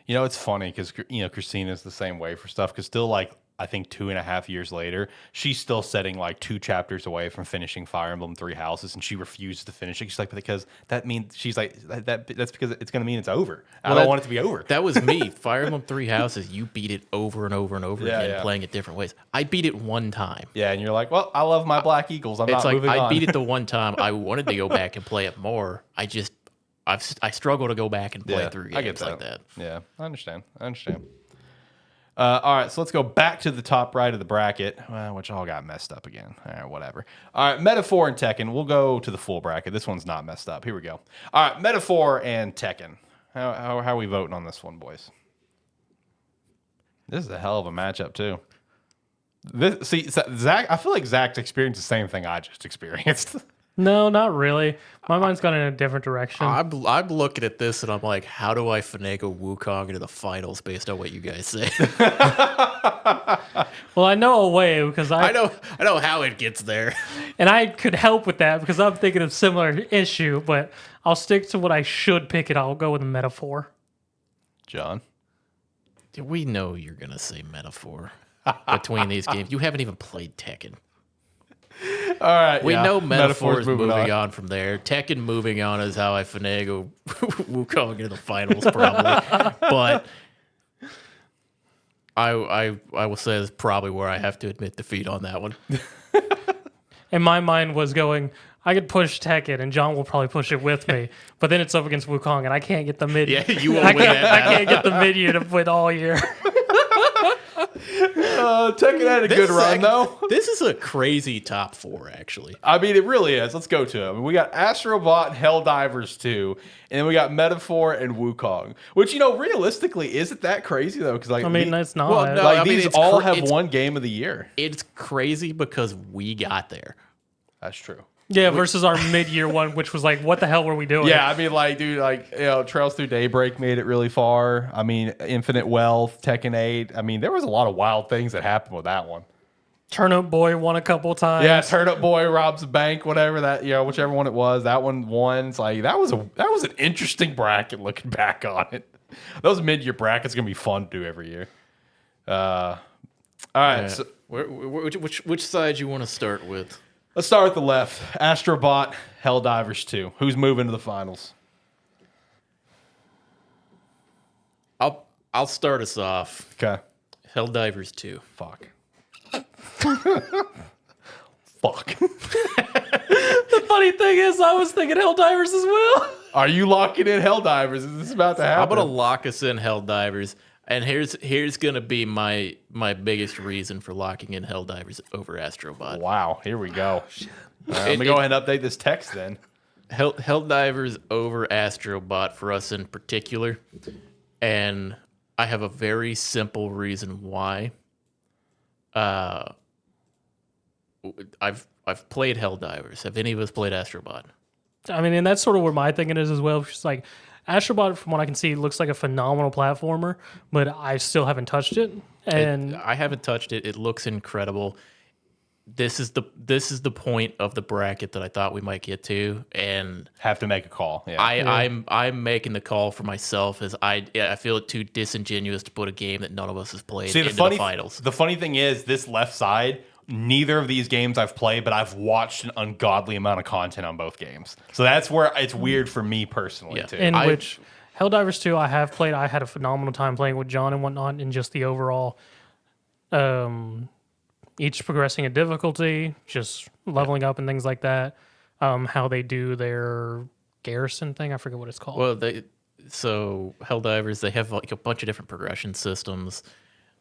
It's funny because, Christina's the same way for stuff because still, like, I think 2.5 years later, she's still setting like 2 chapters away from finishing Fire Emblem 3 Houses, and she refuses to finish it. She's like, because that means she's like that's because it's going to mean it's over. I don't want it to be over. That was me. Fire Emblem 3 Houses, you beat it over and over and over again, playing it different ways. I beat it one time. Yeah, and you're like, well, I love my Black Eagles. I'm not moving on. I beat it the one time. I wanted to go back and play it more. I struggle to go back and play through games like that. Yeah, I understand. All right, so let's go back to the top right of the bracket, which all got messed up again. All right, whatever. All right, Metaphor and Tekken. We'll go to the full bracket. This one's not messed up. Here we go. All right, Metaphor and Tekken. How are we voting on this one, boys? This is a hell of a matchup, too. Zach, I feel like Zach's experienced the same thing I just experienced. No, not really. My mind's gone in a different direction. I'm looking at this and I'm like, how do I finagle Wukong into the finals based on what you guys say? Well, I know a way because I know how it gets there. And I could help with that because I'm thinking of similar issue, but I'll stick to what I should pick it. I'll go with a Metaphor. John? We know you're going to say Metaphor between these games. You haven't even played Tekken. All right, we know Metaphor is moving on from there. Tekken moving on is how I finagle Wukong into the finals, probably. But I will say that's probably where I have to admit defeat on that one. And my mind was going, I could push Tekken, and John will probably push it with me. But then it's up against Wukong, and I can't get the mid. Yeah, you won't win that. I can't get the mid-year to win all year. Tekken had a good run, though. This is a crazy top 4, actually. I mean, it really is. Let's go to it. I mean, we got Astrobot, Helldivers 2, and then we got Metaphor and Wukong. Which, realistically, isn't that crazy, though? Because it's not. Well, no, like, these all have one game of the year. It's crazy because we got there. That's true. Yeah, versus our mid-year one, which was like, what the hell were we doing? Yeah, I mean, like, dude, like, Trails Through Daybreak made it really far. I mean, Infinite Wealth, Tekken 8. I mean, there was a lot of wild things that happened with that one. Turnip Boy won a couple times. Yeah, Turnip Boy robs a bank, whatever that, whichever one it was, that one won. It's like that was an interesting bracket looking back on it. Those mid-year brackets gonna be fun to do every year. All right, Yeah. so Which side you want to start with? let's start with the left. Astrobot, Helldivers 2. Who's moving to the finals? I'll start us off. Okay. Helldivers 2. Fuck. Fuck. The funny thing is, I was thinking Helldivers as well. Are you locking in Helldivers? Is this about to happen? I'm gonna lock us in Helldivers, and here's gonna be my biggest reason for locking in Helldivers over Astrobot. Wow, here we go. All right, let me go ahead and update this text then. Helldivers over Astrobot for us in particular, and I have a very simple reason why. I've played Helldivers. Have any of us played Astrobot? I mean, and that's sort of where my thinking is as well. It's like Astrobot, from what I can see, looks like a phenomenal platformer, but I still haven't touched it. And I haven't touched it. It looks incredible. This is the point of the bracket that I thought we might get to, and Have to make a call. Yeah. I'm making the call for myself as I feel it too disingenuous to put a game that none of us has played into the finals. The funny thing is, this left side, neither of these games I've played, but I've watched an ungodly amount of content on both games. So that's where it's weird for me personally, Yeah. too. in which Helldivers 2 I have played. I had a phenomenal time playing with John and whatnot, and just the overall, each progressing in difficulty, just leveling up and things like that. How they do their garrison thing, I forget what it's called. Well, Helldivers, they have like a bunch of different progression systems.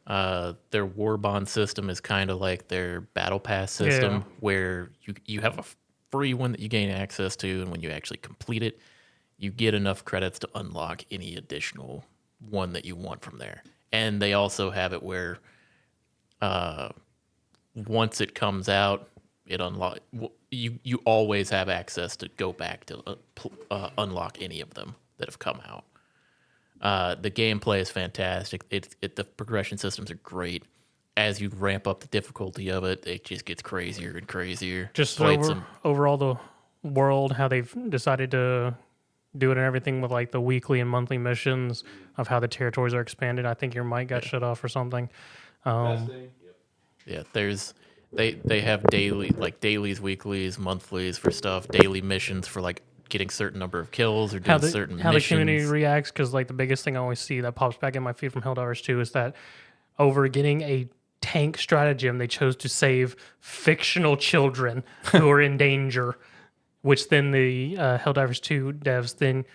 Their war bond system is kind of like their battle pass system, where you have a free one that you gain access to, and when you actually complete it, you get enough credits to unlock any additional one that you want from there. And they also have it where once it comes out, it you always have access to go back to unlock any of them that have come out. The gameplay is fantastic. The progression systems are great. As you ramp up the difficulty of it, it just gets crazier and crazier. Just Played overall the world, how they've decided to do it and everything with like the weekly and monthly missions of how the territories are expanded. I think your mic got shut off or something. Yeah, they have dailies, weeklies, monthlies for stuff, daily missions for like getting certain number of kills or doing certain how missions. the community reacts, because like the biggest thing I always see that pops back in my feed from Helldivers 2 is that over getting a tank stratagem, they chose to save fictional children who are in danger, which then the Helldivers 2 devs then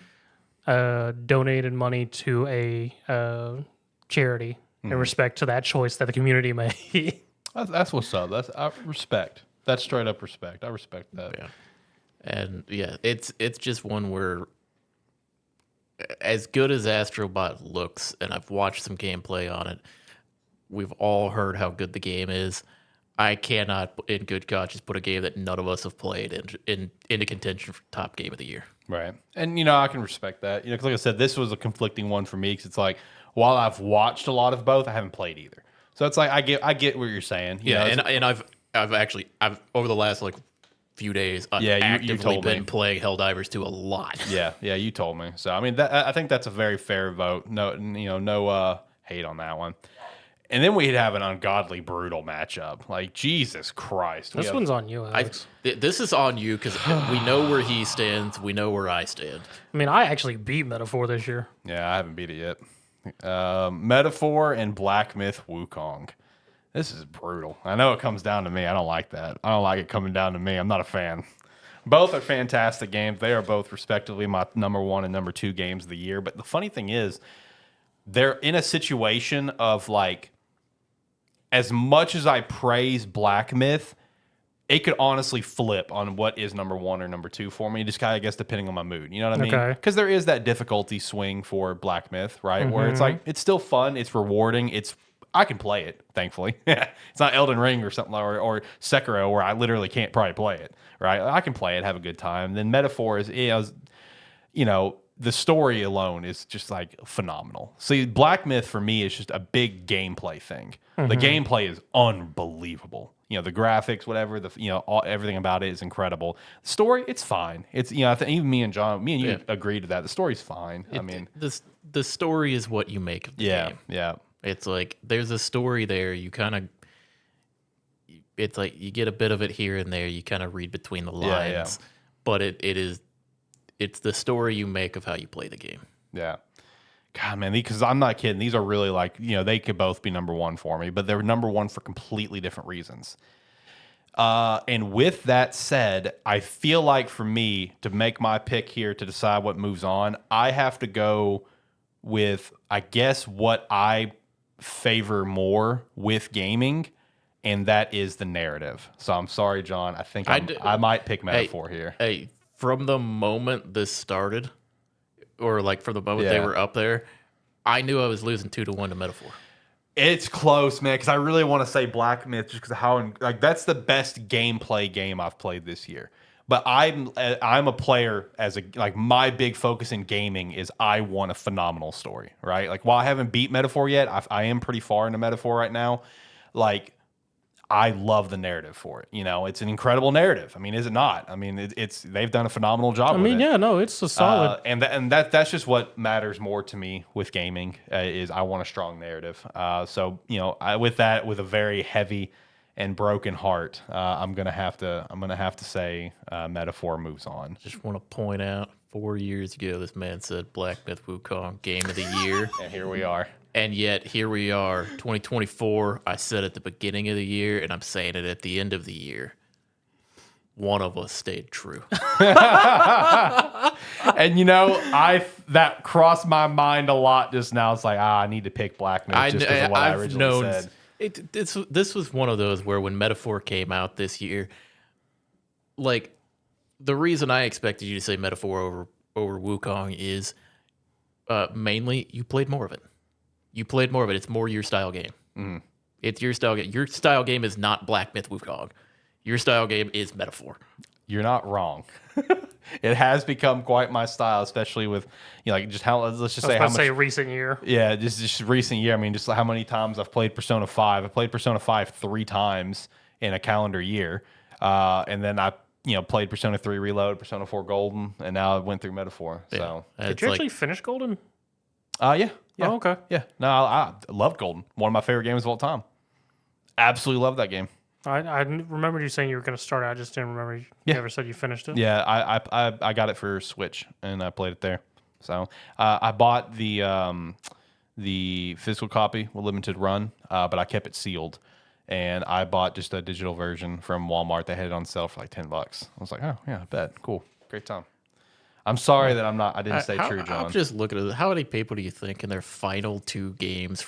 donated money to a charity in respect to that choice that the community made. That's what's up. I respect. That's straight up respect. I respect that. Yeah. And yeah, it's just one where, as good as Astrobot looks, and I've watched some gameplay on it, we've all heard how good the game is. I cannot, in good conscience, put a game that none of us have played into contention for top game of the year. Right. And, I can respect that. Because like I said, this was a conflicting one for me because it's like, while I've watched a lot of both, I haven't played either. So it's like, I get what you're saying. And I've over the last few days, I've actively been playing Helldivers 2 a lot. Yeah, you told me. So I mean, I think that's a very fair vote. No hate on that one. And then we'd have an ungodly brutal matchup. Like Jesus Christ, This one's on you, Alex. This is on you because we know where he stands. We know where I stand. I mean, I actually beat Metaphor this year. Yeah, I haven't beat it yet. Metaphor and Black Myth Wukong. This is brutal. I know it comes down to me. I don't like that. I don't like it coming down to me. I'm not a fan. Both are fantastic games. They are both respectively my number 1 and number 2 games of the year. But the funny thing is, they're in a situation of as much as I praise Black Myth, it could honestly flip on what is number 1 or number 2 for me. Just kind of, I guess, depending on my mood. You know what I mean? Okay. Because there is that difficulty swing for Black Myth, right? Where it's it's still fun. It's rewarding. It's I can play it, thankfully. It's not Elden Ring or something, or Sekiro, where I literally can't probably play it, right? I can play it, have a good time. Then Metaphor is, the story alone is just like phenomenal. See, Black Myth for me is just a big gameplay thing. The gameplay is unbelievable. The graphics, whatever, everything about it is incredible. The story, it's fine. It's, I think even me and you agreed to that. The story's fine. The story is what you make of the game. Yeah. It's like there's a story there. It's like you get a bit of it here and there. You kind of read between the lines, but it's the story you make of how you play the game. Yeah. God, man, because I'm not kidding. These are really like, they could both be number one for me, but they're number one for completely different reasons. And with that said, I feel like for me to make my pick here to decide what moves on, I have to go with, I guess, what I favor more with gaming, and that is the narrative. So I'm sorry, John. I think I might pick Metaphor here. Hey, from the moment this started, or like from the moment they were up there, I knew I was losing 2-1 to Metaphor. It's close, man, because I really want to say Black Myth just because of how that's the best gameplay game I've played this year. But I'm a player my big focus in gaming is I want a phenomenal story, right? Like while I haven't beat Metaphor yet, I am pretty far into Metaphor right now. Like I love the narrative for it. It's an incredible narrative. I mean, is it not? I mean, they've done a phenomenal job. It's a solid. That's just what matters more to me with gaming is I want a strong narrative. With a very heavy and broken heart, I'm gonna have to say Metaphor moves on. Just want to point out, 4 years ago, this man said Black Myth Wukong Game of the Year, and here we are. And yet, here we are, 2024. I said at the beginning of the year, and I'm saying it at the end of the year. One of us stayed true. And that crossed my mind a lot just now. It's like, I need to pick Black Myth just because of what I originally said. This was one of those where when Metaphor came out this year, like the reason I expected you to say Metaphor over Wukong is mainly you played more of it. You played more of it. It's more your style game. Mm-hmm. It's your style game. Your style game is not Black Myth Wukong. Your style game is Metaphor. You're not wrong. It has become quite my style, especially with just how let's just say how much recent year. Yeah, just recent year. I mean, just how many times I've played Persona 5. I played Persona 5 3 times in a calendar year, and then I played Persona 3 Reload, Persona 4 Golden, and now I went through Metaphor. Yeah. So did you actually finish Golden? Yeah. Oh, okay. Yeah. No, I loved Golden. One of my favorite games of all time. Absolutely loved that game. I remember you saying you were going to start it. I just didn't remember you ever said you finished it. Yeah, I got it for Switch, and I played it there. So I bought the physical copy with limited run, but I kept it sealed. And I bought just a digital version from Walmart. They had it on sale for like $10. I was like, oh, yeah, I bet. Cool. Great time. I'm sorry that I didn't stay true, John. I'm just looking at it. How many people do you think in their final 2 games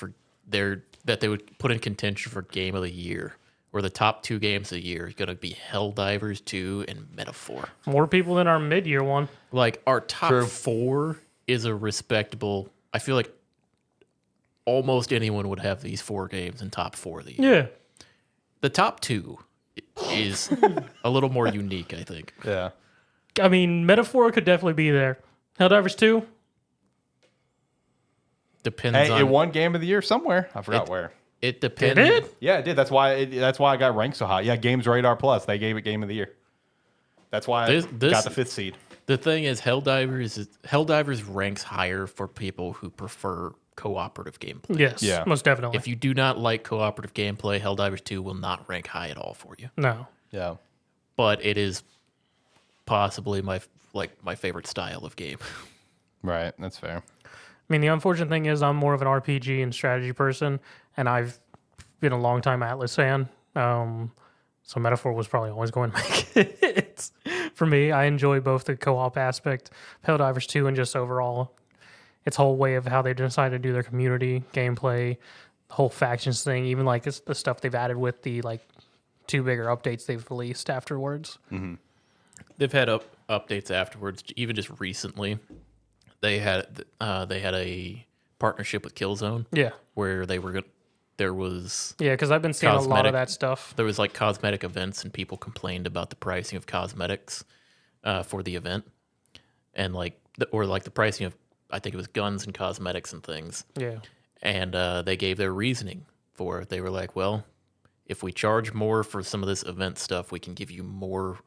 that they would put in contention for Game of the Year, or the top 2 games of the year, are going to be Helldivers 2 and Metaphor? More people than our mid-year one. Like our top 4 is a respectable. I feel like almost anyone would have these 4 games in top 4 of the year. Yeah. The top 2 is a little more unique, I think. Yeah. I mean, Metaphor could definitely be there. Helldivers 2? Depends on... It won Game of the Year somewhere. I forgot where. It depends. Did it? Yeah, it did. That's why I got ranked so high. Yeah, Games Radar Plus. They gave it Game of the Year. That's why I got the 5th seed. The thing is, Helldivers ranks higher for people who prefer cooperative gameplay. Yes, yeah. Most definitely. If you do not like cooperative gameplay, Helldivers 2 will not rank high at all for you. No. Yeah. But it is possibly my favorite style of game. Right, that's fair. I mean, the unfortunate thing is I'm more of an RPG and strategy person, and I've been a long time Atlas fan. So Metaphor was probably always going to make it. For me, I enjoy both the co-op aspect of Helldivers 2 and just overall its whole way of how they decided to do their community, gameplay, the whole factions thing, even like it's the stuff they've added with the 2 bigger updates they've released afterwards. Mm-hmm. They've had updates afterwards, even just recently. They had a partnership with Killzone. Yeah. Where they there was Yeah, because I've been seeing a lot Cosmetic. of that stuff. there was like cosmetic events, and people complained about the pricing of cosmetics for the event, and or like the pricing of, I think it was guns and cosmetics and things. Yeah. And they gave their reasoning for it. They were like, well, if we charge more for some of this event stuff, we can give you more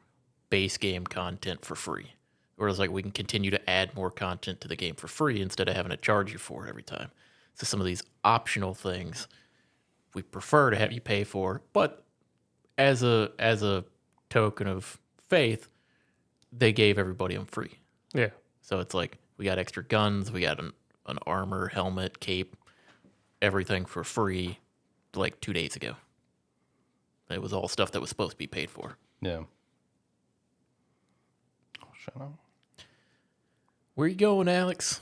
base game content for free. Or it's like we can continue to add more content to the game for free instead of having to charge you for it every time. So some of these optional things we prefer to have you pay for, but as a token of faith, they gave everybody them free. Yeah. So it's like we got extra guns, we got an armor, helmet, cape, everything for free like 2 days ago. It was all stuff that was supposed to be paid for. Yeah. Oh, shut up. Where you going, Alex?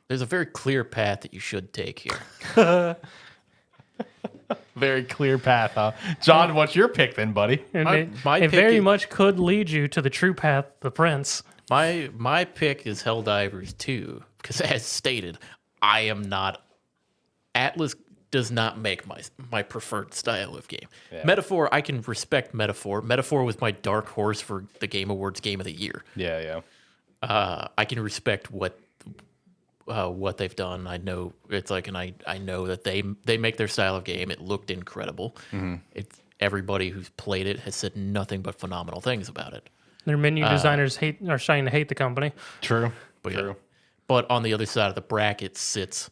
There's a very clear path that you should take here. Very clear path, huh? John, what's your pick then, buddy? And My it pick very is- much could lead you to the true path, the prince. My pick is Helldivers 2, because as stated, I am not... Atlas does not make my preferred style of game. Yeah. Metaphor, I can respect Metaphor. Metaphor was my dark horse for the Game Awards Game of the Year. Yeah. I can respect what they've done. I know it's like, and I know that they make their style of game. It looked incredible. Everybody who's played it has said nothing but phenomenal things about it. Their menu designers are starting to hate the company. True. But True. yeah. But on the other side of the bracket sits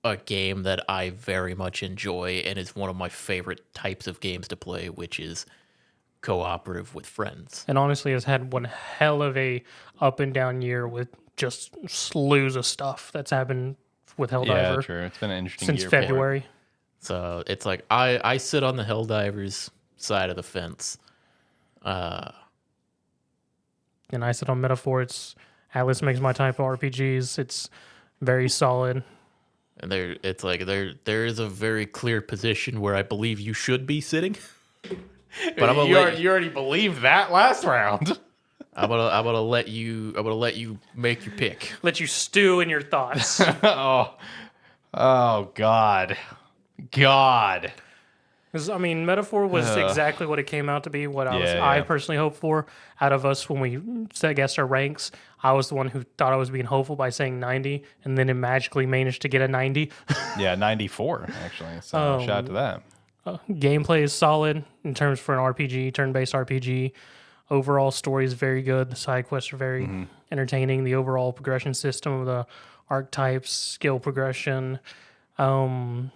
a game that I very much enjoy and is one of my favorite types of games to play, which is cooperative with friends. And honestly has had one hell of a up and down year with just slews of stuff that's happened with Yeah, Helldiver true. It's been an interesting since year for it. February. So it's like I sit on the Helldivers side of the fence. And I sit on Metaphor. Atlas makes my type of RPGs. It's very solid. And there is a very clear position where I believe you should be sitting. But You already believed that last round. I'm gonna let you make your pick. Let you stew in your thoughts. oh, God. 'Cause, I mean, Metaphor was exactly what it came out to be, what I personally hoped for. Out of us, when we guessed our ranks, I was the one who thought I was being hopeful by saying 90, and then it magically managed to get a 90. Yeah, 94, actually. So shout out to that. Gameplay is solid in terms for an RPG, turn-based RPG. Overall story is very good. The side quests are very entertaining. The overall progression system of the archetypes, skill progression. The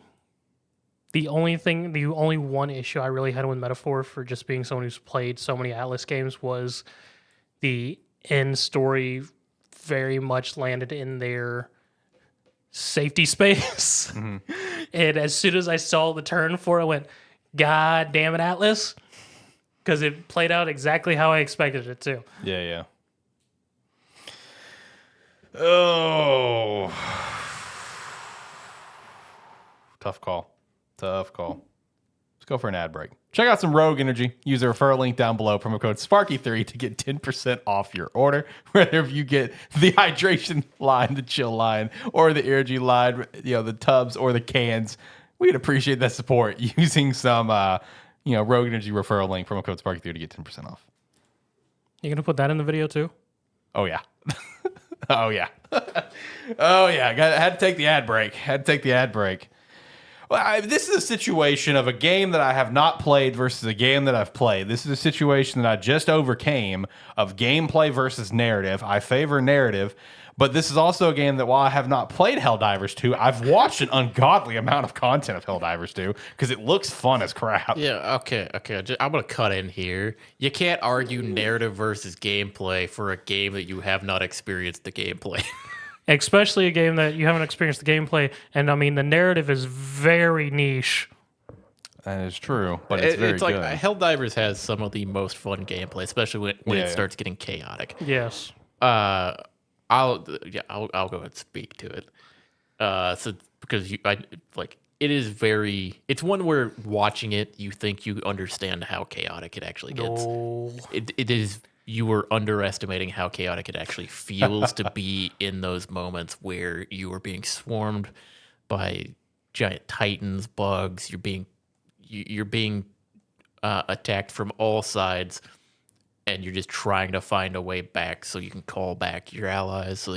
only one issue I really had with Metaphor, for just being someone who's played so many Atlas games, was the end story very much landed in their safety space. And as soon as I saw the turn for it, I went, God damn it, Atlas. Because it played out exactly how I expected it to. Yeah. Oh. Tough call. Let's go for an ad break. Check out some Rogue Energy. Use the referral link down below, promo code Sparky3 to get 10% off your order. Whether if you get the hydration line, the chill line, or the energy line, the tubs or the cans, we'd appreciate that support using some Rogue Energy referral link, promo code Sparky3 to get 10% off. You gonna put that in the video too? Oh yeah. Oh yeah. Oh yeah. Had to take the ad break. Well, this is a situation of a game that I have not played versus a game that I've played. This is a situation that I just overcame of gameplay versus narrative. I favor narrative, but this is also a game that, while I have not played Helldivers 2, I've watched an ungodly amount of content of Helldivers 2 because it looks fun as crap. Yeah, okay. I'm going to cut in here. You can't argue narrative versus gameplay for a game that you have not experienced the gameplay. Especially a game that you haven't experienced the gameplay. And I mean, the narrative is very niche. That is true, but it's very like good. Helldivers has some of the most fun gameplay, especially when it starts getting chaotic. Yes. I'll go ahead and speak to it. Because it is it's one where watching it, you think you understand how chaotic it actually gets. No. It is, you were underestimating how chaotic it actually feels to be in those moments where you are being swarmed by giant titans, bugs. You're being attacked from all sides, and you're just trying to find a way back so you can call back your allies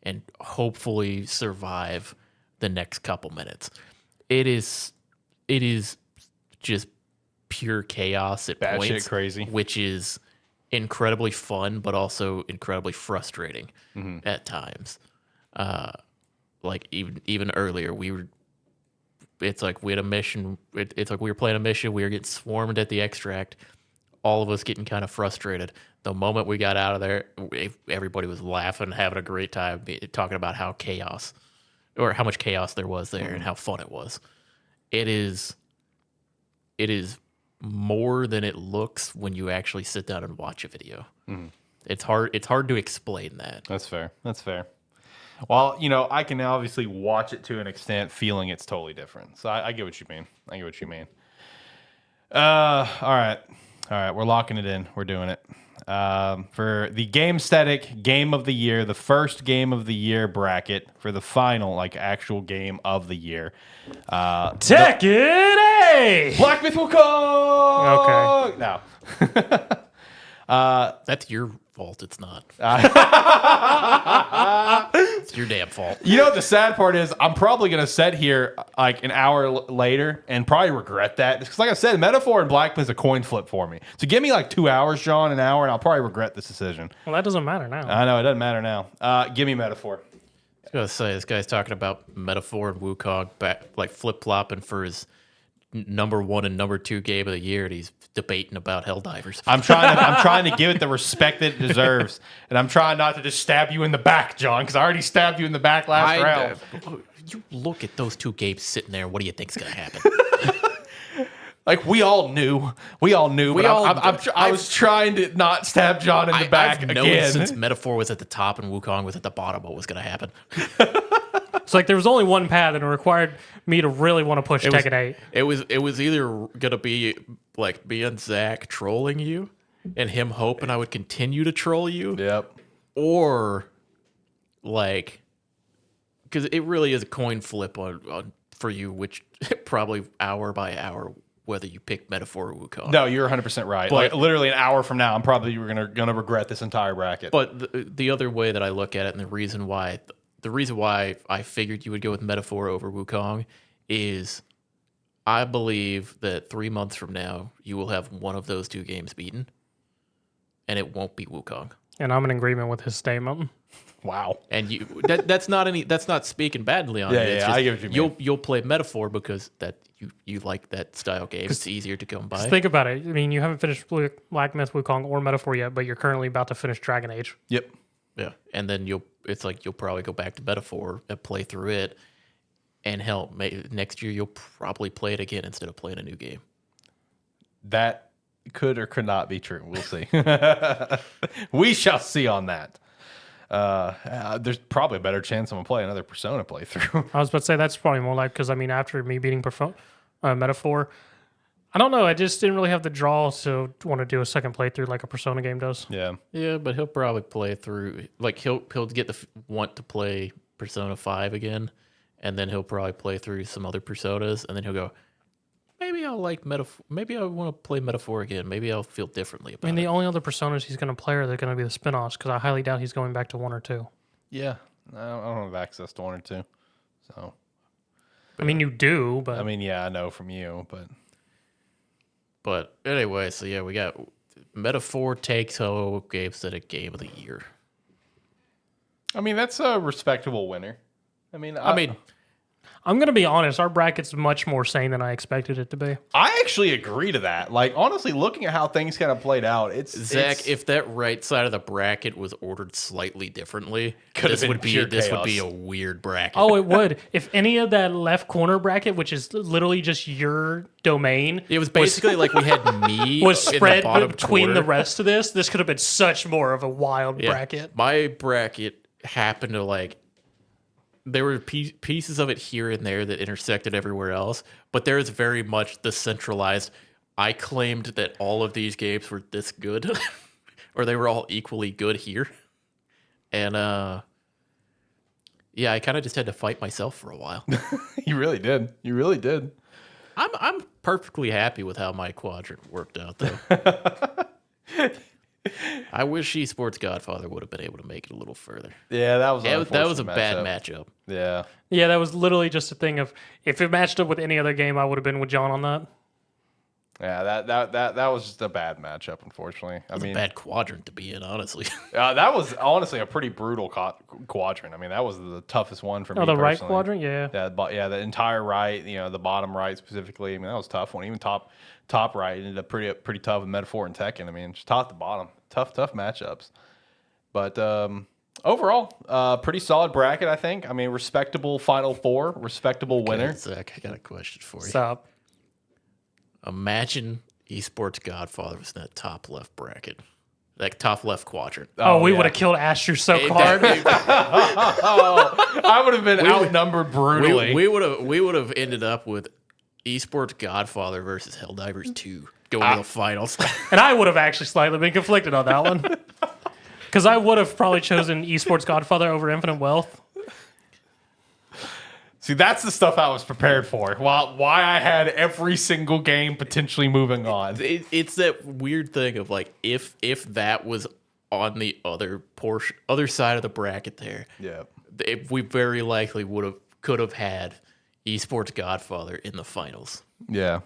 and hopefully survive the next couple minutes. It is just pure chaos at Batshit points, crazy. which is incredibly fun, but also incredibly frustrating at times. Like even earlier, it's like we had a mission. It's like we were playing a mission. We were getting swarmed at the extract. All of us getting kind of frustrated. The moment we got out of there, everybody was laughing, having a great time, talking about how much chaos there was there and how fun it was. It is more than it looks when you actually sit down and watch a video. It's hard to explain that. That's fair. That's fair. Well, I can obviously watch it to an extent, feeling it's totally different. So I get what you mean. All right. We're locking it in. We're doing it. For the Gamesthetic Game of the Year, the first Game of the Year bracket for the final, actual Game of the Year. Tekken A! Black Myth Wukong! Okay. No. That's your fault. It's not. It's your damn fault. The sad part is I'm probably going to sit here an hour later and probably regret that. Because like I said, Metaphor and Black Myth is a coin flip for me. So give me 2 hours, John, an hour, and I'll probably regret this decision. Well, that doesn't matter now. I know, it doesn't matter now. Give me Metaphor. I was gonna say, this guy's talking about Metaphor and Wukong flip flopping for his number 1 and number 2 game of the year, and he's debating about Helldivers. I'm trying to give it the respect that it deserves, and I'm trying not to just stab you in the back, John, because I already stabbed you in the back last round. You look at those 2 games sitting there. What do you think's gonna happen? We all knew. I was trying to not stab John in the back I've known again. since Metaphor was at the top and Wukong was at the bottom what was gonna happen. It's there was only one path, and it required me to really want to push Tekken 8. It was either gonna be me and Zach trolling you, and him hoping I would continue to troll you. Yep. Or because it really is a coin flip on for you, which probably hour by hour whether you pick Metaphor or Wukong. No, you're 100% right. But, literally an hour from now, I'm probably gonna regret this entire bracket. But the other way that I look at it, and the reason why I figured you would go with Metaphor over Wukong is I believe that 3 months from now you will have one of those 2 games beaten, and it won't be Wukong. And I'm in agreement with his statement. Wow. And that's not speaking badly on you. It's I get what you mean. You'll play Metaphor because you like that style game. It's easier to come by. Just think about it. I mean, you haven't finished Black Myth Wukong or Metaphor yet, but you're currently about to finish Dragon Age. Yep. Yeah, and then you'll probably go back to Metaphor and play through it, and next year you'll probably play it again instead of playing a new game. That could or could not be true. We'll see. We shall see on that. There's probably a better chance I'm gonna play another Persona playthrough. I was about to say that's probably more because after me beating Metaphor, I don't know. I just didn't really have the draw to want to do a second playthrough like a Persona game does. Yeah. Yeah, but he'll probably play through. He'll get the want to play Persona 5 again, and then he'll probably play through some other Personas, and then he'll go, maybe I'll like Metaphor. Maybe I want to play Metaphor again. Maybe I'll feel differently about it. The only other Personas he's going to play are going to be the spin-offs because I highly doubt he's going back to 1 or 2. Yeah. I don't have access to 1 or 2. So. You do, but. Yeah, I know from you, but. But anyway, so yeah, we got Metaphor takes home Gamestead Game of the Year. That's a respectable winner. I'm going to be honest. Our bracket's much more sane than I expected it to be. I actually agree to that. Honestly, looking at how things kind of played out, Zach, if that right side of the bracket was ordered slightly differently, this would be a weird bracket. Oh, it would. If any of that left corner bracket, which is literally just your domain, it was basically like we had me was spread in the between quarter. the rest of this. This could have been such more of a wild bracket. My bracket happened to there were pieces of it here and there that intersected everywhere else, but there is very much the centralized. I claimed that all of these games were this good, or they were all equally good here, and Yeah, I kind of just had to fight myself for a while. You really did. You really did. I'm perfectly happy with how my quadrant worked out, though. I wish Esports Godfather would have been able to make it a little further. Yeah, that was That was a bad matchup. Yeah. Yeah, that was literally just a thing of if it matched up with any other game, I would have been with John on that. Yeah, that was just a bad matchup, unfortunately. It was a bad quadrant to be in, honestly. That was honestly a pretty brutal quadrant. I mean, that was the toughest one for me. Oh, the right personally. quadrant, yeah. Yeah, the entire right, the bottom right specifically. I mean, that was a tough one. Even top right ended up pretty tough with Metaphor and Tekken. I mean, just top to bottom, tough matchups. But overall, pretty solid bracket, I think. I mean, respectable Final Four, respectable winner. Okay, Zach, I got a question for you. Stop. Imagine Esports Godfather was in that top left bracket, that top left quadrant. Oh, we yeah. would have killed Asher so hard. I would have been outnumbered brutally. We would have ended up with Esports Godfather versus Helldivers 2 going to the finals. And I would have actually slightly been conflicted on that one. Because I would have probably chosen Esports Godfather over Infinite Wealth. See, that's the stuff I was prepared for. Why I had every single game potentially moving on. It's that weird thing of like if that was on the other side of the bracket there, Yeah. we very likely could have had Esports Godfather in the finals. Yeah.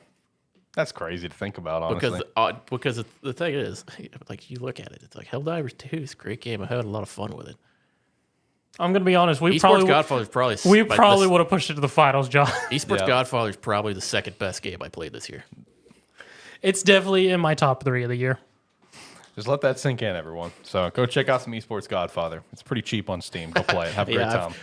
That's crazy to think about, honestly. Because the thing is, like you look at it, it's like Helldivers 2 is a great game. I had a lot of fun with it. I'm going to be honest. Esports Godfather is probably would have pushed it to the finals, John. Esports Godfather is probably the second best game I played this year. It's definitely in my top 3 of the year. Just let that sink in, everyone. So go check out some Esports Godfather. It's pretty cheap on Steam. Go play it. Have a great time.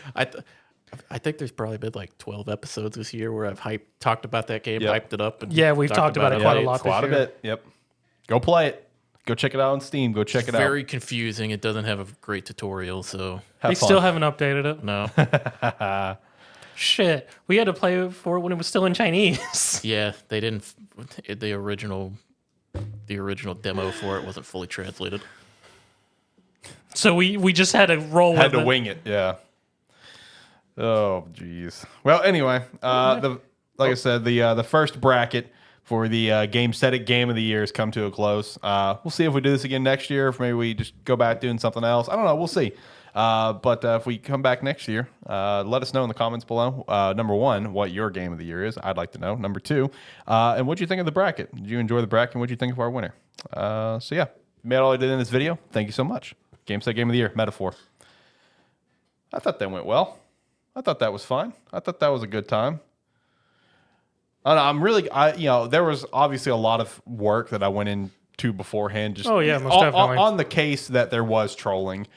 I think there's probably been like 12 episodes this year where I've talked about that game, Yep. hyped it up. And Yeah, we've talked about it quite a lot Quite this a year. bit. Yep. Go play it. Go check it out on Steam. Go check it out. Very confusing. It doesn't have a great tutorial, so Have They fun. still haven't updated it. no. Shit. We had to play for it when it was still in Chinese. Yeah, they didn't. The original demo for it wasn't fully translated. So we just had to roll Had with to it. wing it. Yeah. Oh, jeez. Well, anyway, like I said, the first bracket for the Gamestetic Game of the Year has come to a close. We'll see if we do this again next year, if maybe we just go back doing something else. I don't know. We'll see. But if we come back next year, let us know in the comments below. Number 1, what your Game of the Year is. I'd like to know. Number 2, and what do you think of the bracket? Did you enjoy the bracket? And what do you think of our winner? So yeah, made all I did in this video. Thank you so much. Gamestetic Game of the Year, Metaphor. I thought that went well. I thought that was fine. I thought that was a good time. I don't know, there was obviously a lot of work that I went into beforehand. Just Oh, yeah, most definitely. on the case that there was trolling,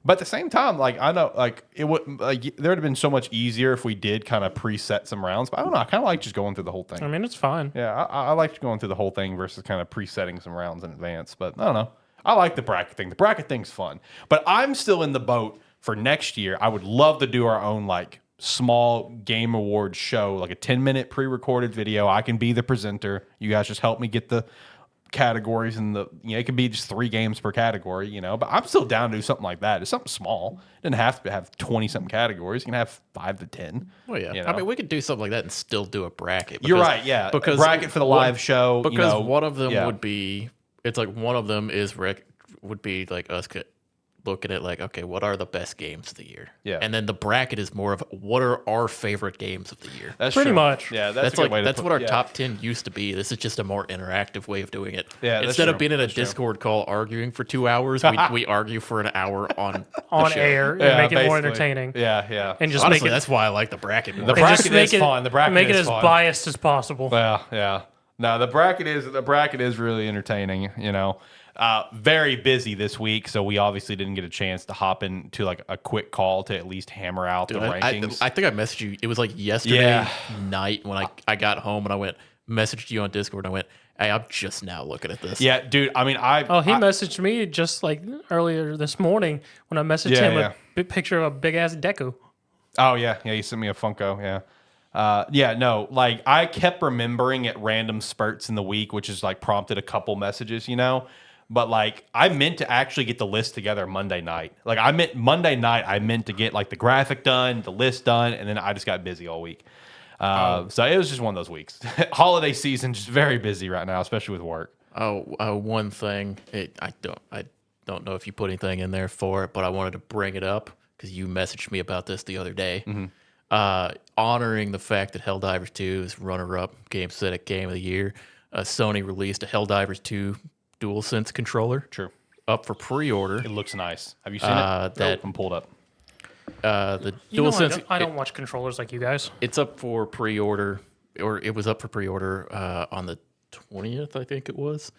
but at the same time, like I know, like it would, like there would have been so much easier if we did kind of preset some rounds. But I don't know. I kind of like just going through the whole thing. I mean, it's fine. Yeah, I liked going through the whole thing versus kind of presetting some rounds in advance. But I don't know. I like the bracket thing. The bracket thing's fun. But I'm still in the boat for next year. I would love to do our own like small game awards show, like a 10-minute pre-recorded video. I can be the presenter. You guys just help me get the categories and it could be just 3 games per category, but I'm still down to do something like that. It's something small. It doesn't have to have 20 something categories. You can have 5 to 10. Well, yeah. I mean, we could do something like that and still do a bracket. You're right. Yeah. Because a bracket for the live show. Because one of them would be, it's like one of them would be like us looking at like, okay, what are the best games of the year? Yeah. And then the bracket is more of what are our favorite games of the year? That's Pretty true. much. Yeah, That's a good way to put what our yeah. top 10 used to be. This is just a more interactive way of doing it. Yeah, that's Instead true. of being in a That's true. Discord call arguing for 2 hours, we argue for an hour on On the show. air and Yeah, make it more basically. entertaining. Yeah, yeah. And just Honestly, make it, that's why I like the bracket more. The and bracket just make is it, fun. The bracket make it is as fun. biased as possible. Yeah, yeah. No, the bracket is really entertaining. Very busy this week, so we obviously didn't get a chance to hop into like a quick call to at least hammer out the rankings. I think I messaged you. It was like yesterday Yeah. night when I got home and I messaged you on Discord and I went, hey, I'm just now looking at this. Yeah, dude. I mean, He messaged me just like earlier this morning when I messaged Yeah, him yeah. a big picture of a big ass Deku. Oh yeah, yeah. You sent me a Funko. Yeah. No. Like I kept remembering at random spurts in the week, which has like prompted a couple messages. But like, I meant to actually get the list together Monday night. Like, I meant Monday night. I meant to get like the graphic done, the list done, and then I just got busy all week. So it was just one of those weeks. Holiday season, just very busy right now, especially with work. One thing. I don't know if you put anything in there for it, but I wanted to bring it up because you messaged me about this the other day. Honoring the fact that Helldivers 2 is runner-up Gamesthetic Game of the Year. Sony released a Helldivers 2 DualSense controller. True. Up for pre-order. It looks nice. Have you seen it? That I'm pulled up. The You know, DualSense. I don't watch controllers like you guys. It's up for pre-order, or it was up for pre-order on the 20th, I think it was.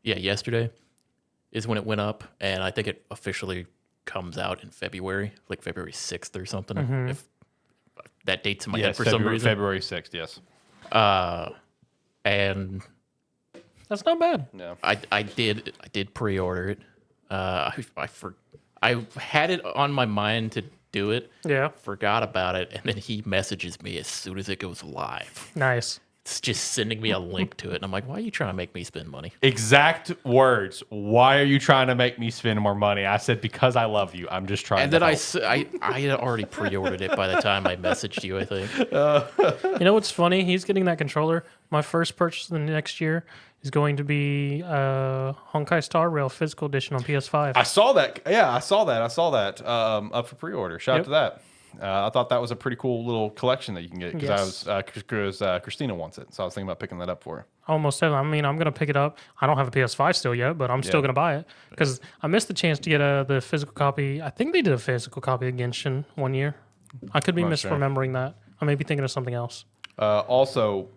Yeah, yesterday is when it went up, and I think it officially comes out in February, like February 6th or something. If that date's in my head for some reason. February 6th, yes. And That's not bad. No. I did pre-order it. I had it on my mind to do it. Yeah. Forgot about it, and then he messages me as soon as it goes live. Nice. It's just sending me a link to it, and I'm like, "Why are you trying to make me spend money?" Exact words. Why are you trying to make me spend more money? I said, because I love you. I'm just trying And to then help. I had already pre-ordered it by the time I messaged you, I think. You know what's funny? He's getting that controller. My first purchase in the next year is going to be Honkai Star Rail Physical Edition on PS5. I saw that. Yeah, I saw that. Up for pre-order. Shout out to that. I thought that was a pretty cool little collection that you can get because Christina wants it. So I was thinking about picking that up for her. Almost definitely. I mean, I'm going to pick it up. I don't have a PS5 still yet, but I'm still going to buy it because I missed the chance to get the physical copy. I think they did a physical copy of Genshin one year. I could be misremembering that. I may be thinking of something else. Also,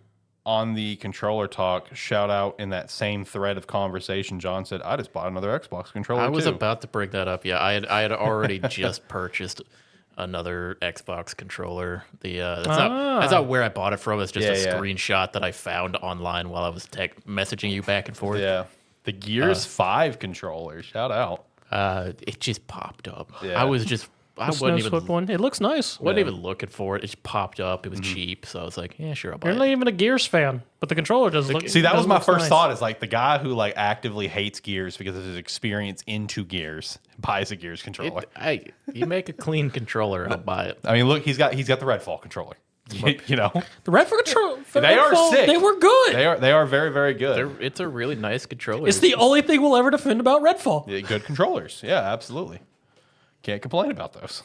on the controller talk, shout out in that same thread of conversation, John said, I just bought another Xbox controller I was too. about to bring that up. Yeah, I had already just purchased another Xbox controller. That's not where I bought it from. It's just a screenshot that I found online while I was messaging you back and forth. Yeah. The Gears 5 controller. Shout out. It just popped up. Yeah. I wasn't even one. It looks nice. wasn't even looking for it. It just popped up. It was cheap, so I was like, yeah, sure, I'll buy You're it. not even a Gears fan, but the controller does look. See, that was my look first nice. thought is like the guy who like actively hates Gears because of his experience into Gears buys a Gears controller. You make a clean controller, I'll buy it. I mean, look, he's got the Redfall controller. You know, The Redfall controller. they are sick. They were good. They are very, very good. It's a really nice controller. It's the only thing we'll ever defend about Redfall. Yeah, good controllers. Yeah, absolutely. Can't complain about those.